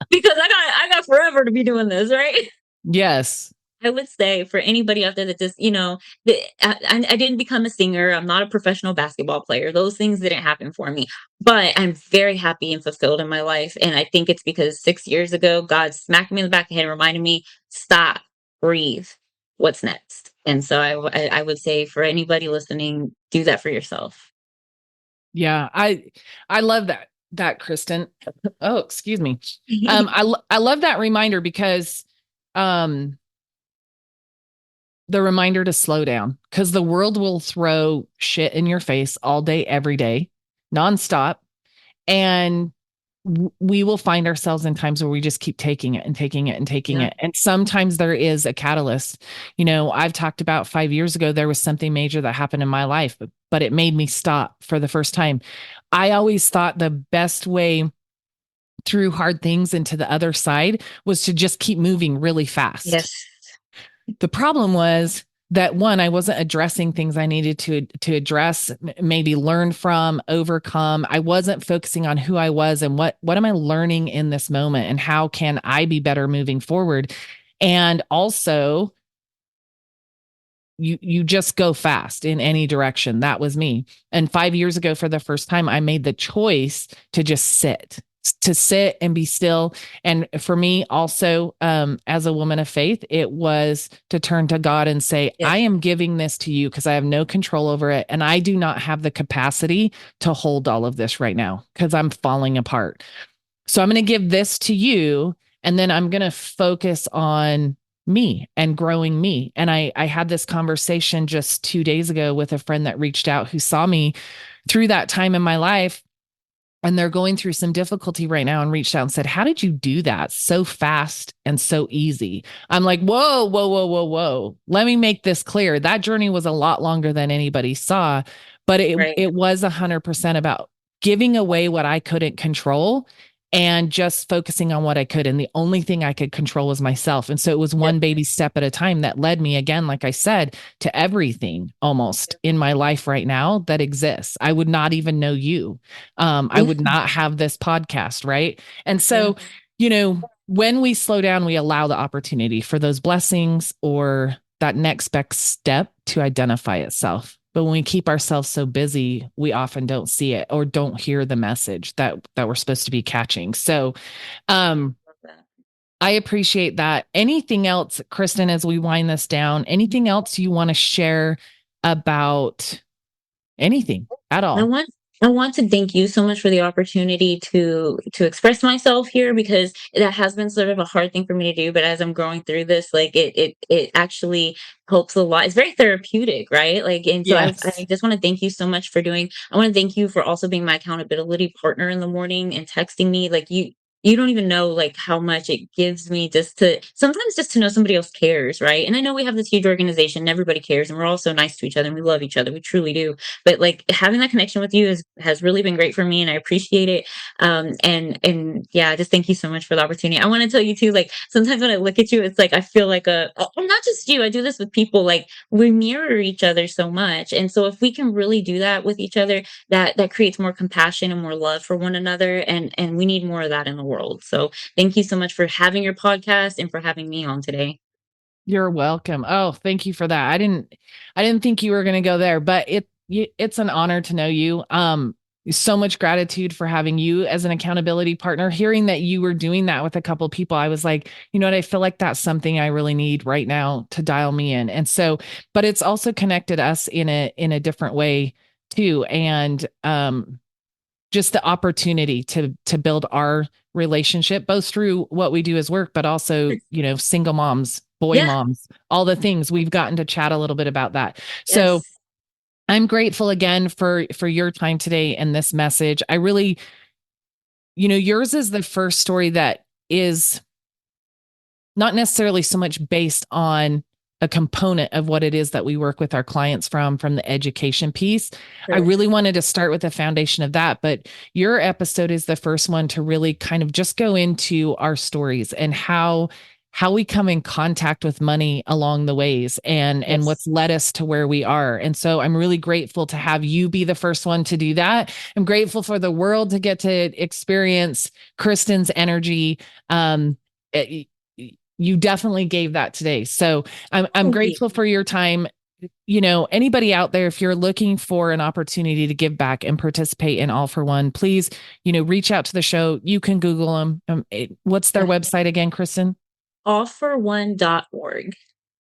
because I got forever to be doing this, right? Yes. I would say for anybody out there that just, I didn't become a singer. I'm not a professional basketball player. Those things didn't happen for me, but I'm very happy and fulfilled in my life. And I think it's because 6 years ago, God smacked me in the back of the head and reminded me, stop, breathe. What's next? And so I would say for anybody listening, do that for yourself. Yeah. I love that Kristen. Oh, excuse me. I love that reminder because um the reminder to slow down, because the world will throw shit in your face all day, every day, nonstop. And we will find ourselves in times where we just keep taking it and taking it and taking Yeah. it. And sometimes there is a catalyst. I've talked about 5 years ago, there was something major that happened in my life, but it made me stop for the first time. I always thought the best way through hard things and to the other side was to just keep moving really fast. Yes. The problem was that one, I wasn't addressing things I needed to address, maybe learn from, overcome. I wasn't focusing on who I was and what am I learning in this moment and how can I be better moving forward. And also, you just go fast in any direction. That was me. And 5 years ago, for the first time, I made the choice to just sit and be still. And for me also, as a woman of faith, it was to turn to God and say, I Yes. am giving this to you because I have no control over it. And I do not have the capacity to hold all of this right now because I'm falling apart. So I'm going to give this to you. And then I'm going to focus on me and growing me. And I had this conversation just 2 days ago with a friend that reached out who saw me through that time in my life. And they're going through some difficulty right now and reached out and said, how did you do that so fast and so easy? I'm like, whoa, whoa, whoa, whoa, whoa. Let me make this clear. That journey was a lot longer than anybody saw, but it, Right. it was 100% about giving away what I couldn't control and just focusing on what I could. And the only thing I could control was myself. And so it was Yep. one baby step at a time that led me, again, like I said, to everything almost in my life right now that exists. I would not even know you. I Yeah. would not have this podcast, right? And Yeah. so, when we slow down, we allow the opportunity for those blessings or that next best step to identify itself. But when we keep ourselves so busy, we often don't see it or don't hear the message that we're supposed to be catching. So um Love that. I appreciate that. Anything else, Kristen, as we wind this down, anything else you want to share about anything at I all? want I want to thank you so much for the opportunity to express myself here because that has been sort of a hard thing for me to do. But as I'm growing through this, like it actually helps a lot. It's very therapeutic, right? Like, and so I Yes. just want to thank you so much for doing. I want to thank you for also being my accountability partner in the morning and texting me. Like you don't even know like how much it gives me just to sometimes just to know somebody else cares, right? And I know we have this huge organization, and everybody cares, and we're all so nice to each other, and we love each other. We truly do, but like having that connection with you has really been great for me and I appreciate it. And yeah, just thank you so much for the opportunity. I want to tell you too, like sometimes when I look at you, it's like I feel like not just you, I do this with people, like we mirror each other so much. And so if we can really do that with each other, that creates more compassion and more love for one another. And we need more of that in the world. So thank you so much for having your podcast and for having me on today. You're welcome. Oh, thank you for that. I didn't think you were going to go there, but it's an honor to know you. So much gratitude for having you as an accountability partner. Hearing that you were doing that with a couple of people, I was like, you know what? I feel like that's something I really need right now to dial me in. And so, but it's also connected us in a different way too. And just the opportunity to build our relationship both through what we do as work but also single moms, boy Yeah. moms, all the things we've gotten to chat a little bit about that. So Yes. I'm grateful again for your time today and this message. I really, yours is the first story that is not necessarily so much based on a component of what it is that we work with our clients from the education piece. I Sure. really wanted to start with the foundation of that, but your episode is the first one to really kind of just go into our stories and how we come in contact with money along the ways and Yes. what's led us to where we are. And so I'm really grateful to have you be the first one to do that. I'm grateful for the world to get to experience Kristen's energy. It, you definitely gave that today. So I'm Thank you. grateful for your time. Anybody out there, if you're looking for an opportunity to give back and participate in All for One, please, reach out to the show. You can Google them. What's their Yeah. website again, Kristen? Allforone.org.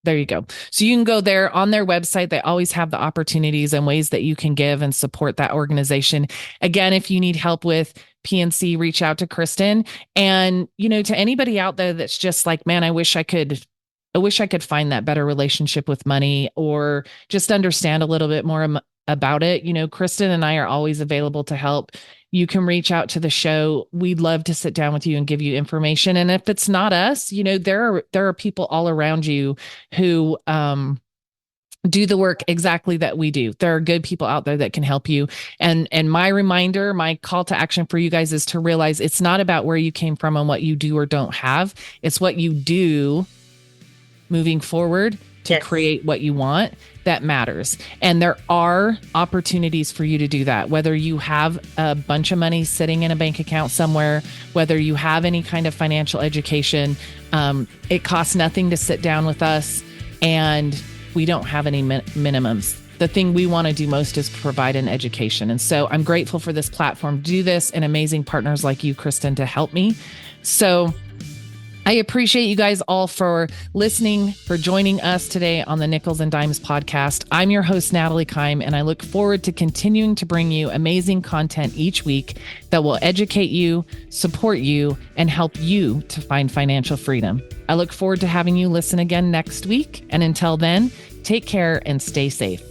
There you go. So you can go there on their website. They always have the opportunities and ways that you can give and support that organization. Again, if you need help with PNC, reach out to Kristen. And, to anybody out there that's just like, man, I wish I could find that better relationship with money or just understand a little bit more about it. Kristen and I are always available to help. you can reach out to the show. We'd love to sit down with you and give you information. And if it's not us, there are people all around you who do the work exactly that we do. There are good people out there that can help you. And my reminder, my call to action for you guys is to realize it's not about where you came from and what you do or don't have. It's what you do moving forward to create what you want that matters. And there are opportunities for you to do that, whether you have a bunch of money sitting in a bank account somewhere, whether you have any kind of financial education. It costs nothing to sit down with us, and we don't have any minimums. The thing we want to do most is provide an education. And so I'm grateful for this platform to do this, and amazing partners like you, Kristen, to help me. So I appreciate you guys all for listening, for joining us today on the Nickels and Dimes podcast. I'm your host, Natalie Keim, and I look forward to continuing to bring you amazing content each week that will educate you, support you, and help you to find financial freedom. I look forward to having you listen again next week. And until then, take care and stay safe.